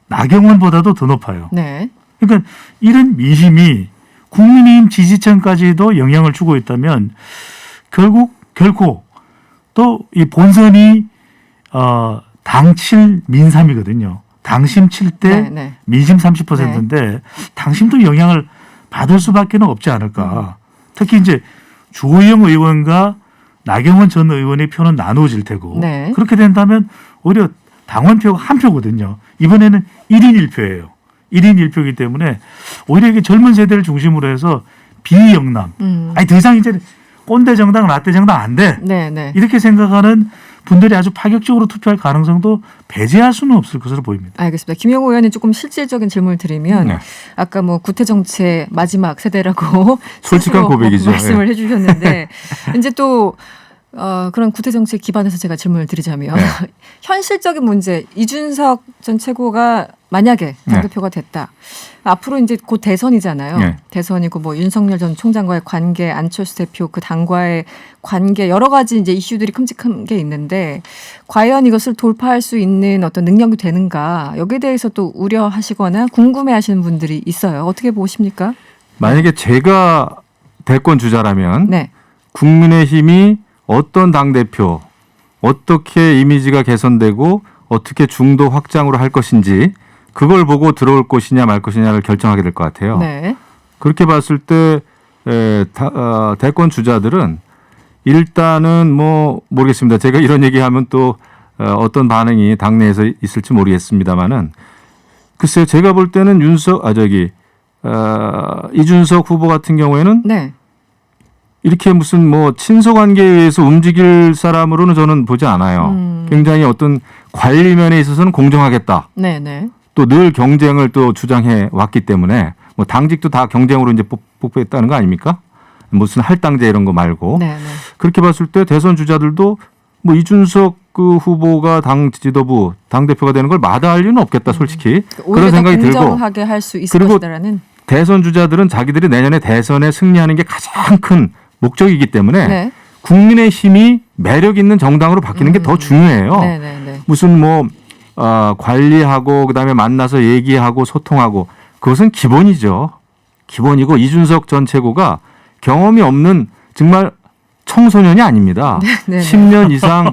나경원보다도 더 높아요. 네. 그러니까 이런 민심이 국민의힘 지지층까지도 영향을 주고 있다면 결코 또 이 본선이 당칠 민삼이거든요. 당심 7대 네, 네. 민심 30%인데 당심도 영향을 받을 수밖에 없지 않을까. 특히 이제 주호영 의원과 나경원 전 의원의 표는 나누어질 테고 네. 그렇게 된다면 오히려 당원표가 한 표거든요. 이번에는 1인 1표예요. 1인 1표이기 때문에 오히려 이게 젊은 세대를 중심으로 해서 비영남. 아니 더 이상 이제 꼰대 정당, 라떼 정당 안 돼. 네. 이렇게 생각하는 분들이 아주 파격적으로 투표할 가능성도 배제할 수는 없을 것으로 보입니다. 알겠습니다. 김영호 의원님 조금 실질적인 질문을 드리면 네. 아까 뭐 구태정치의 마지막 세대라고 솔직한 스스로 고백이죠. 말씀을 해주셨는데 이제 또 그런 구태정치에 기반해서 제가 질문을 드리자면 네. 현실적인 문제 이준석 전 최고가 만약에 당대표가 됐다. 앞으로 이제 곧 대선이잖아요. 네. 대선이고 뭐 윤석열 전 총장과의 관계, 안철수 대표 그 당과의 관계 여러 가지 이제 이슈들이 큼직한 게 있는데 과연 이것을 돌파할 수 있는 어떤 능력이 되는가 여기에 대해서 또 우려하시거나 궁금해하시는 분들이 있어요. 어떻게 보십니까? 만약에 제가 대권 주자라면 네. 국민의힘이 어떤 당대표, 어떻게 이미지가 개선되고 어떻게 중도 확장으로 할 것인지 그걸 보고 들어올 것이냐 말 것이냐를 결정하게 될 것 같아요. 네. 그렇게 봤을 때 대권 주자들은 일단은 뭐 모르겠습니다. 제가 이런 얘기하면 또 어떤 반응이 당내에서 있을지 모르겠습니다만은 글쎄요. 제가 볼 때는 이준석 후보 같은 경우에는 네. 이렇게 무슨 뭐 친소 관계에 의해서 움직일 사람으로는 저는 보지 않아요. 굉장히 어떤 관리 면에 있어서는 공정하겠다. 네. 또 늘 경쟁을 또 주장해 왔기 때문에 뭐 당직도 다 경쟁으로 이제 뽑겠다는 거 아닙니까? 무슨 할당제 이런 거 말고. 네. 그렇게 봤을 때 대선 주자들도 뭐 이준석 그 후보가 당 지도부 당 대표가 되는 걸 마다할 이유는 없겠다, 솔직히. 오히려 그런 생각이 더 들고. 공정하게 할 수 있을 그리고 것이다라는. 대선 주자들은 자기들이 내년에 대선에 승리하는 게 가장 큰 목적이기 때문에 네. 국민의 힘이 매력 있는 정당으로 바뀌는 게 더 중요해요. 네. 무슨 뭐 관리하고 그다음에 만나서 얘기하고 소통하고 그것은 기본이죠. 기본이고 이준석 전 최고가 경험이 없는 정말 청소년이 아닙니다. 네. 10년 이상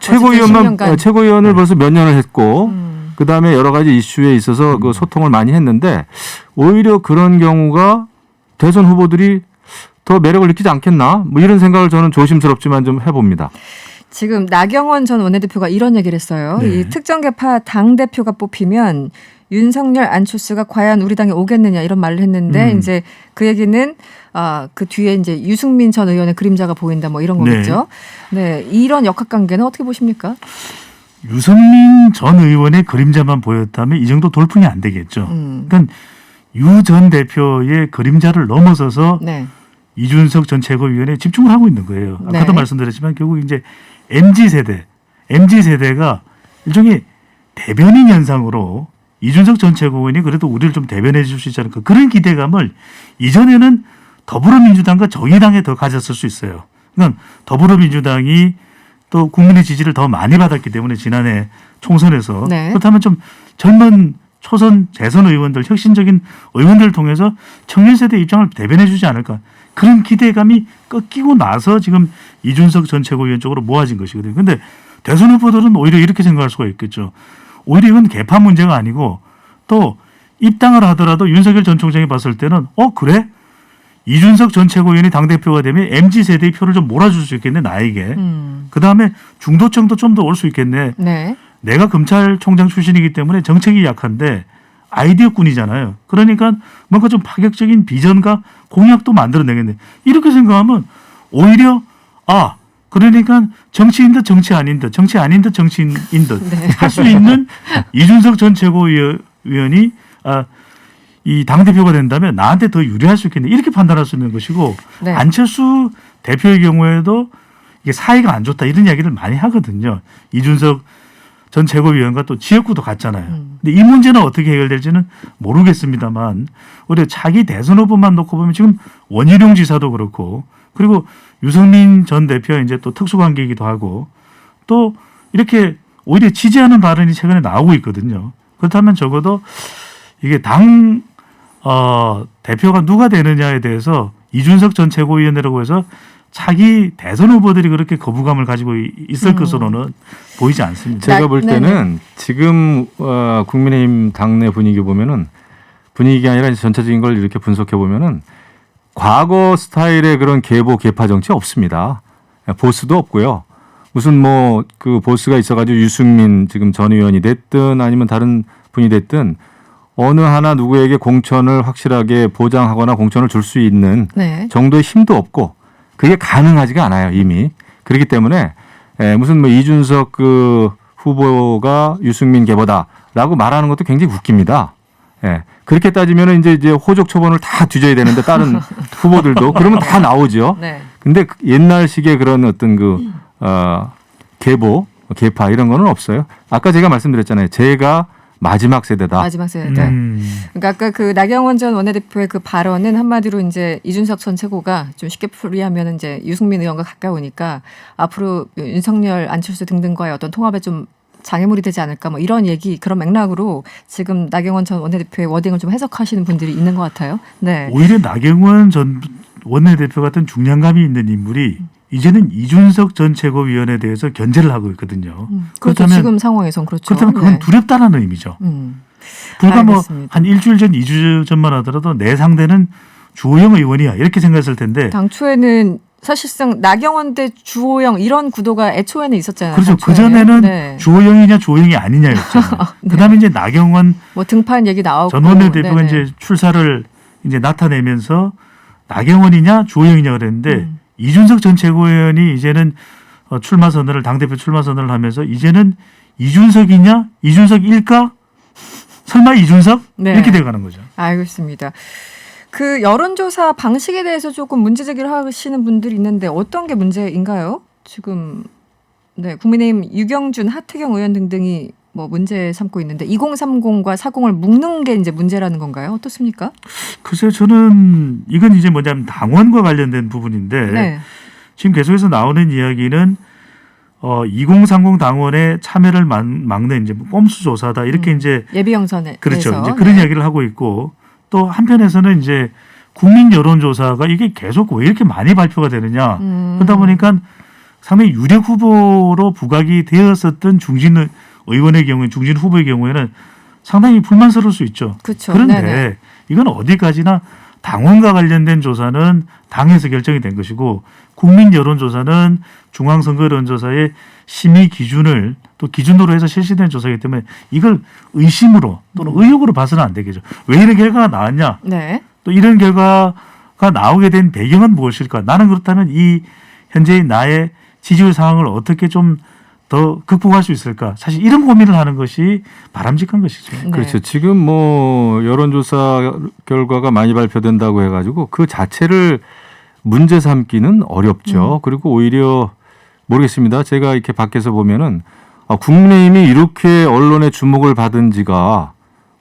최고위원을 벌써 몇 년을 했고 그다음에 여러 가지 이슈에 있어서 그 소통을 많이 했는데 오히려 그런 경우가 대선 후보들이 더 매력을 느끼지 않겠나? 뭐 이런 생각을 저는 조심스럽지만 좀 해봅니다. 지금 나경원 전 원내대표가 이런 얘기를 했어요. 네. 이 특정 계파 당대표가 뽑히면 윤석열 안철수가 과연 우리 당에 오겠느냐 이런 말을 했는데 이제 그 얘기는 그 뒤에 이제 유승민 전 의원의 그림자가 보인다 뭐 이런 거겠죠. 네, 이런 역학관계는 어떻게 보십니까? 유승민 전 의원의 그림자만 보였다면 이 정도 돌풍이 안 되겠죠. 그러니까 유 전 대표의 그림자를 넘어서서 네. 이준석 전 최고위원에 집중을 하고 있는 거예요. 아까도 네. 말씀드렸지만 결국 이제 MZ세대가 일종의 대변인 현상으로 이준석 전 최고위원이 그래도 우리를 좀 대변해 줄 수 있지 않을까 그런 기대감을 이전에는 더불어민주당과 정의당에 더 가졌을 수 있어요. 그러니까 더불어민주당이 또 국민의 지지를 더 많이 받았기 때문에 지난해 총선에서 네. 그렇다면 좀 젊은 초선 재선 의원들 혁신적인 의원들을 통해서 청년 세대 입장을 대변해 주지 않을까 그런 기대감이 꺾이고 나서 지금 이준석 전 최고위원 쪽으로 모아진 것이거든요. 그런데 대선 후보들은 오히려 이렇게 생각할 수가 있겠죠. 오히려 이건 개파 문제가 아니고 또 입당을 하더라도 윤석열 전 총장이 봤을 때는 그래? 이준석 전 최고위원이 당대표가 되면 MZ세대의 표를 좀 몰아줄 수 있겠네 나에게. 그다음에 중도층도 좀 더 올 수 있겠네. 네. 내가 검찰총장 출신이기 때문에 정책이 약한데 아이디어꾼이잖아요. 그러니까 뭔가 좀 파격적인 비전과 공약도 만들어내겠네. 이렇게 생각하면 오히려 그러니까 정치인 듯 정치 아닌 듯 정치 아닌 듯 정치인 듯 할 수 있는 이준석 전 최고위원이 이 당대표가 된다면 나한테 더 유리할 수 있겠네. 이렇게 판단할 수 있는 것이고 네. 안철수 대표의 경우에도 이게 사이가 안 좋다 이런 이야기를 많이 하거든요. 이준석 전 최고위원과 또 지역구도 같잖아요. 근데 이 문제는 어떻게 해결될지는 모르겠습니다만 오히려 차기 대선 후보만 놓고 보면 지금 원희룡 지사도 그렇고 그리고 유승민 전 대표와 이제 또 특수관계이기도 하고 또 이렇게 오히려 지지하는 발언이 최근에 나오고 있거든요. 그렇다면 적어도 이게 당 대표가 누가 되느냐에 대해서 이준석 전 최고위원이라고 해서 차기 대선 후보들이 그렇게 거부감을 가지고 있을 것으로는 보이지 않습니다. 제가 볼 네네. 때는 지금 국민의힘 당내 분위기 보면은 분위기가 아니라 전체적인 걸 이렇게 분석해 보면은 과거 스타일의 그런 계보 계파 정치 없습니다. 보스도 없고요. 무슨 뭐 그 보스가 있어가지고 유승민 지금 전 의원이 됐든 아니면 다른 분이 됐든 어느 하나 누구에게 공천을 확실하게 보장하거나 공천을 줄 수 있는 네. 정도의 힘도 없고 그게 가능하지가 않아요 이미. 그렇기 때문에 무슨 뭐 이준석 그 후보가 유승민 계보다라고 말하는 것도 굉장히 웃깁니다. 그렇게 따지면은 이제 호적 초본을 다 뒤져야 되는데 다른 후보들도 그러면 다 나오죠. 네. 근데 옛날식의 그런 어떤 계보, 계파 이런 거는 없어요. 아까 제가 말씀드렸잖아요. 제가 마지막 세대다. 마지막 세대. 그러니까 아까 그 나경원 전 원내대표의 그 발언은 한마디로 이제 이준석 전 최고가 좀 쉽게 풀이하면 이제 유승민 의원과 가까우니까 앞으로 윤석열, 안철수 등등과의 어떤 통합에 좀 장애물이 되지 않을까 뭐 이런 얘기 그런 맥락으로 지금 나경원 전 원내대표의 워딩을 좀 해석하시는 분들이 있는 것 같아요. 네. 오히려 나경원 전 원내대표 같은 중량감이 있는 인물이 이제는 이준석 전 최고위원에 대해서 견제를 하고 있거든요. 그렇죠. 지금 상황에선 그렇죠. 그렇다면 그건 네. 두렵다라는 의미죠. 불과 뭐 알겠습니다. 한 일주일 전, 2주 전만 하더라도 내 상대는 주호영 의원이야 이렇게 생각했을 텐데 당초에는 사실상 나경원 대 주호영 이런 구도가 애초에는 있었잖아요. 그렇죠. 그 당초에는. 전에는 네. 주호영이냐 주호영이 아니냐였잖아요. 네. 그다음에 이제 나경원 뭐 등판 얘기 나오고 전 원내대표가 네네. 이제 출사를 이제 나타내면서 나경원이냐 주호영이냐 그랬는데 이준석 전 최고위원이 이제는 출마 선언을 당대표 출마 선언을 하면서 이제는 이준석이냐 이준석일까 설마 이준석 네. 이렇게 돼가는 거죠. 알겠습니다. 그 여론조사 방식에 대해서 조금 문제 제기를 하시는 분들이 있는데 어떤 게 문제인가요? 지금 네 국민의힘 유경준, 하태경 의원 등등이 뭐 문제 삼고 있는데 2030과 40을 묶는 게 이제 문제라는 건가요? 어떻습니까? 글쎄요, 저는 이건 이제 뭐냐면 당원과 관련된 부분인데 네. 지금 계속해서 나오는 이야기는 2030 당원의 참여를 막는 이제 꼼수 조사다 이렇게 이제 예비 영선에 그렇죠. 대해서. 이제 그런 네. 이야기를 하고 있고 또 한편에서는 이제 국민 여론조사가 이게 계속 왜 이렇게 많이 발표가 되느냐 그러다 보니까 상당히 유력 후보로 부각이 되었었던 중진 의원의 경우에 중진 후보의 경우에는 상당히 불만스러울 수 있죠. 그렇죠. 그런데 네네. 이건 어디까지나 당원과 관련된 조사는 당에서 결정이 된 것이고 국민 여론조사는 중앙선거여론조사의 심의 기준을 또 기준으로 해서 실시된 조사이기 때문에 이걸 의심으로 또는 의혹으로 봐서는 안 되겠죠. 왜 이런 결과가 나왔냐? 네. 또 이런 결과가 나오게 된 배경은 무엇일까? 나는 그렇다면 이 현재의 나의 지지율 상황을 어떻게 좀 더 극복할 수 있을까? 사실 이런 고민을 하는 것이 바람직한 것이죠. 네. 그렇죠. 지금 뭐 여론조사 결과가 많이 발표된다고 해가지고 그 자체를 문제 삼기는 어렵죠. 그리고 오히려 모르겠습니다. 제가 이렇게 밖에서 보면은 국민의힘이 이렇게 언론의 주목을 받은 지가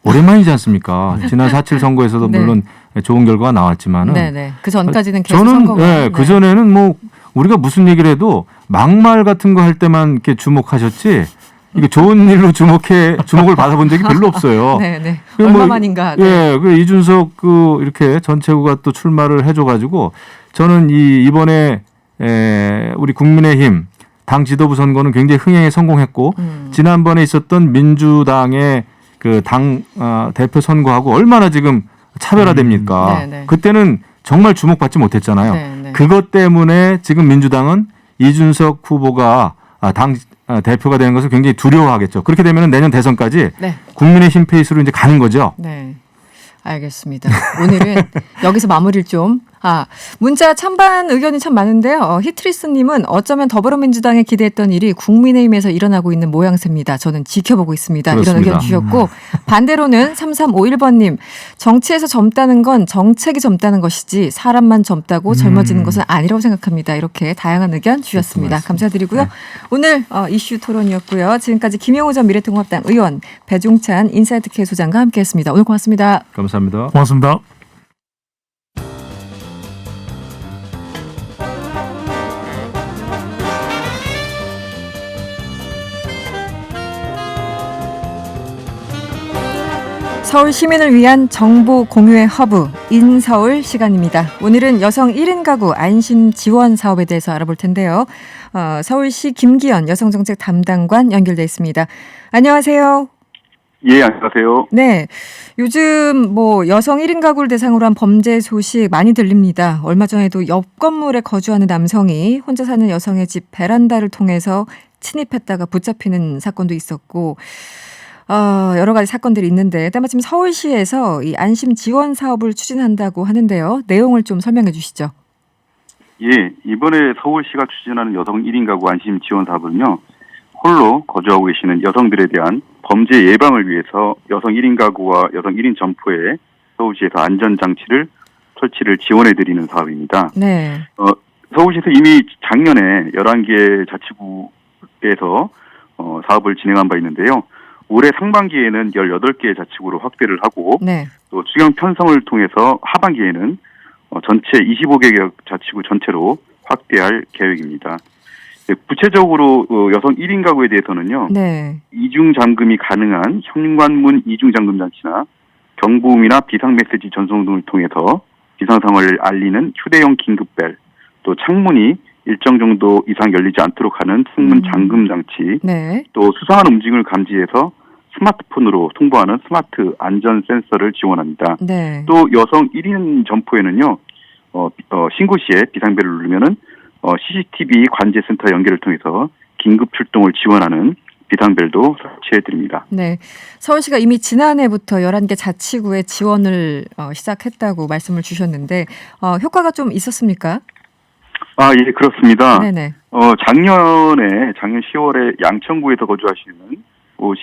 오랜만이지 않습니까? 지난 4.7 선거에서도 네. 물론 좋은 결과가 나왔지만은 네네. 그 전까지는 계속 저는 선거가. 네, 그 전에는 뭐 우리가 무슨 얘기를 해도 막말 같은 거 할 때만 이렇게 주목하셨지. 이게 좋은 일로 주목을 받아본 적이 별로 없어요. 네네. 그 뭐, 얼마만인가. 네. 예, 그 이준석 이렇게 전체구가 또 출마를 해줘가지고 저는 이번에 우리 국민의힘 당 지도부 선거는 굉장히 흥행에 성공했고 지난번에 있었던 민주당의 그 당 대표 선거하고 얼마나 지금 차별화됩니까? 네네. 그때는 정말 주목받지 못했잖아요. 네네. 그것 때문에 지금 민주당은 이준석 후보가 당 대표가 되는 것을 굉장히 두려워하겠죠. 그렇게 되면 내년 대선까지 네. 국민의힘 페이스로 이제 가는 거죠. 네. 알겠습니다. 오늘은 여기서 마무리를 좀. 문자 찬반 의견이 참 많은데요. 히트리스님은 어쩌면 더불어민주당에 기대했던 일이 국민의힘에서 일어나고 있는 모양새입니다. 저는 지켜보고 있습니다. 그렇습니다. 이런 의견 주셨고 반대로는 3351번님 정치에서 젊다는 건 정책이 젊다는 것이지 사람만 젊다고 젊어지는 것은 아니라고 생각합니다. 이렇게 다양한 의견 주셨습니다. 감사드리고요. 오늘 이슈 토론이었고요. 지금까지 김영호 전 미래통합당 의원, 배종찬 인사이트K 소장과 함께했습니다. 오늘 고맙습니다. 감사합니다. 고맙습니다. 서울 시민을 위한 정보 공유의 허브 인서울 시간입니다. 오늘은 여성 1인 가구 안심 지원 사업에 대해서 알아볼 텐데요. 서울시 김기현 여성정책 담당관 연결돼 있습니다. 안녕하세요. 예, 안녕하세요. 네, 요즘 뭐 여성 1인 가구를 대상으로 한 범죄 소식 많이 들립니다. 얼마 전에도 옆 건물에 거주하는 남성이 혼자 사는 여성의 집 베란다를 통해서 침입했다가 붙잡히는 사건도 있었고 여러 가지 사건들이 있는데 때마침 서울시에서 이 안심 지원 사업을 추진한다고 하는데요. 내용을 좀 설명해 주시죠. 예, 이번에 서울시가 추진하는 여성 1인 가구 안심 지원 사업은요. 홀로 거주하고 계시는 여성들에 대한 범죄 예방을 위해서 여성 1인 가구와 여성 1인 점포에 서울시에서 안전장치를 설치를 지원해 드리는 사업입니다. 네. 서울시에서 이미 작년에 11개 자치구에서 사업을 진행한 바 있는데요. 올해 상반기에는 18개 자치구로 확대를 하고 네. 또 추경 편성을 통해서 하반기에는 전체 25개 자치구 전체로 확대할 계획입니다. 구체적으로 여성 1인 가구에 대해서는요. 네. 이중 잠금이 가능한 현관문 이중 잠금 장치나 경보음이나 비상 메시지 전송 등을 통해서 비상 상황을 알리는 휴대용 긴급벨, 또 창문이 일정 정도 이상 열리지 않도록 하는 창문 잠금 장치, 네. 또 수상한 움직임을 감지해서 스마트폰으로 통보하는 스마트 안전 센서를 지원합니다. 네. 또 여성 1인 점포에는요, 신고 시에 비상벨을 누르면은 CCTV 관제센터 연결을 통해서 긴급 출동을 지원하는 비상벨도 설치해 드립니다. 네. 서울시가 이미 지난해부터 11개 자치구에 지원을 시작했다고 말씀을 주셨는데 효과가 좀 있었습니까? 예, 그렇습니다. 네네. 작년 10월에 양천구에서 거주하시는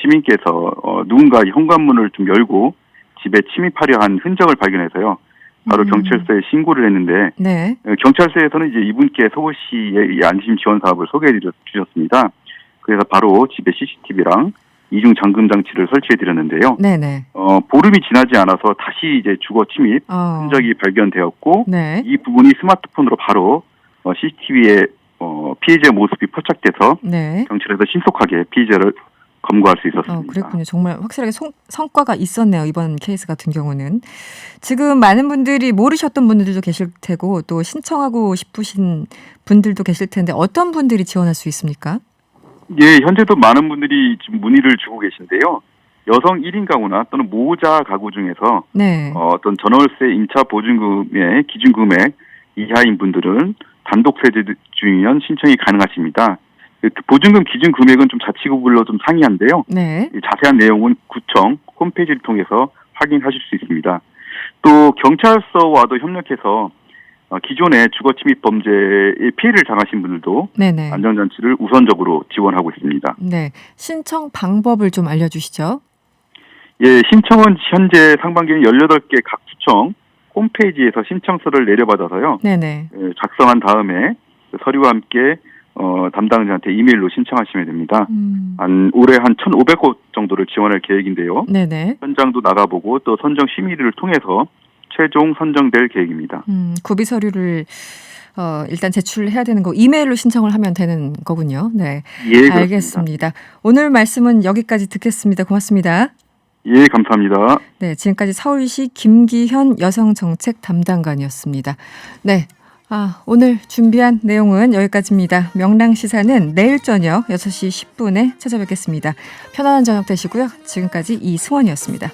시민께서 누군가 현관문을 좀 열고 집에 침입하려 한 흔적을 발견해서요. 바로 경찰서에 신고를 했는데 네. 경찰서에서는 이제 이분께 서울시의 이 안심 지원 사업을 소개해 주셨습니다. 그래서 바로 집에 CCTV랑 이중 잠금 장치를 설치해 드렸는데요. 네네. 보름이 지나지 않아서 다시 이제 주거 침입 흔적이 발견되었고 네. 이 부분이 스마트폰으로 바로 CCTV에 피해자의 모습이 포착돼서 네. 경찰에서 신속하게 피해자를 검거할 수 있었습니다. 그랬군요. 정말 확실하게 성과가 있었네요. 이번 케이스 같은 경우는. 지금 많은 분들이 모르셨던 분들도 계실 테고 또 신청하고 싶으신 분들도 계실 텐데 어떤 분들이 지원할 수 있습니까? 예, 현재도 많은 분들이 지금 문의를 주고 계신데요. 여성 1인 가구나 또는 모자 가구 중에서 네. 어떤 전월세 임차 보증금의 기준 금액 이하인 분들은 단독 세대 중이면 신청이 가능하십니다. 그 보증금 기준 금액은 좀 자치구별로 좀 상이한데요. 네. 자세한 내용은 구청 홈페이지를 통해서 확인하실 수 있습니다. 또 경찰서와도 협력해서 기존의 주거침입 범죄의 피해를 당하신 분들도 네네. 안전장치를 우선적으로 지원하고 있습니다. 네. 신청 방법을 좀 알려주시죠. 예, 신청은 현재 상반기는 18개 각 구청 홈페이지에서 신청서를 내려받아서요. 네네. 작성한 다음에 서류와 함께 담당자한테 이메일로 신청하시면 됩니다. 한 올해 한 1,500곳 정도를 지원할 계획인데요. 네네. 현장도 나가보고 또 선정 심의를 통해서 최종 선정될 계획입니다. 구비 서류를 일단 제출을 해야 되는 거 이메일로 신청을 하면 되는 거군요. 네. 예, 그렇습니다. 알겠습니다. 오늘 말씀은 여기까지 듣겠습니다. 고맙습니다. 예, 감사합니다. 네, 지금까지 서울시 김기현 여성정책 담당관이었습니다. 네. 오늘 준비한 내용은 여기까지입니다. 명랑시사는 내일 저녁 6시 10분에 찾아뵙겠습니다. 편안한 저녁 되시고요. 지금까지 이승원이었습니다.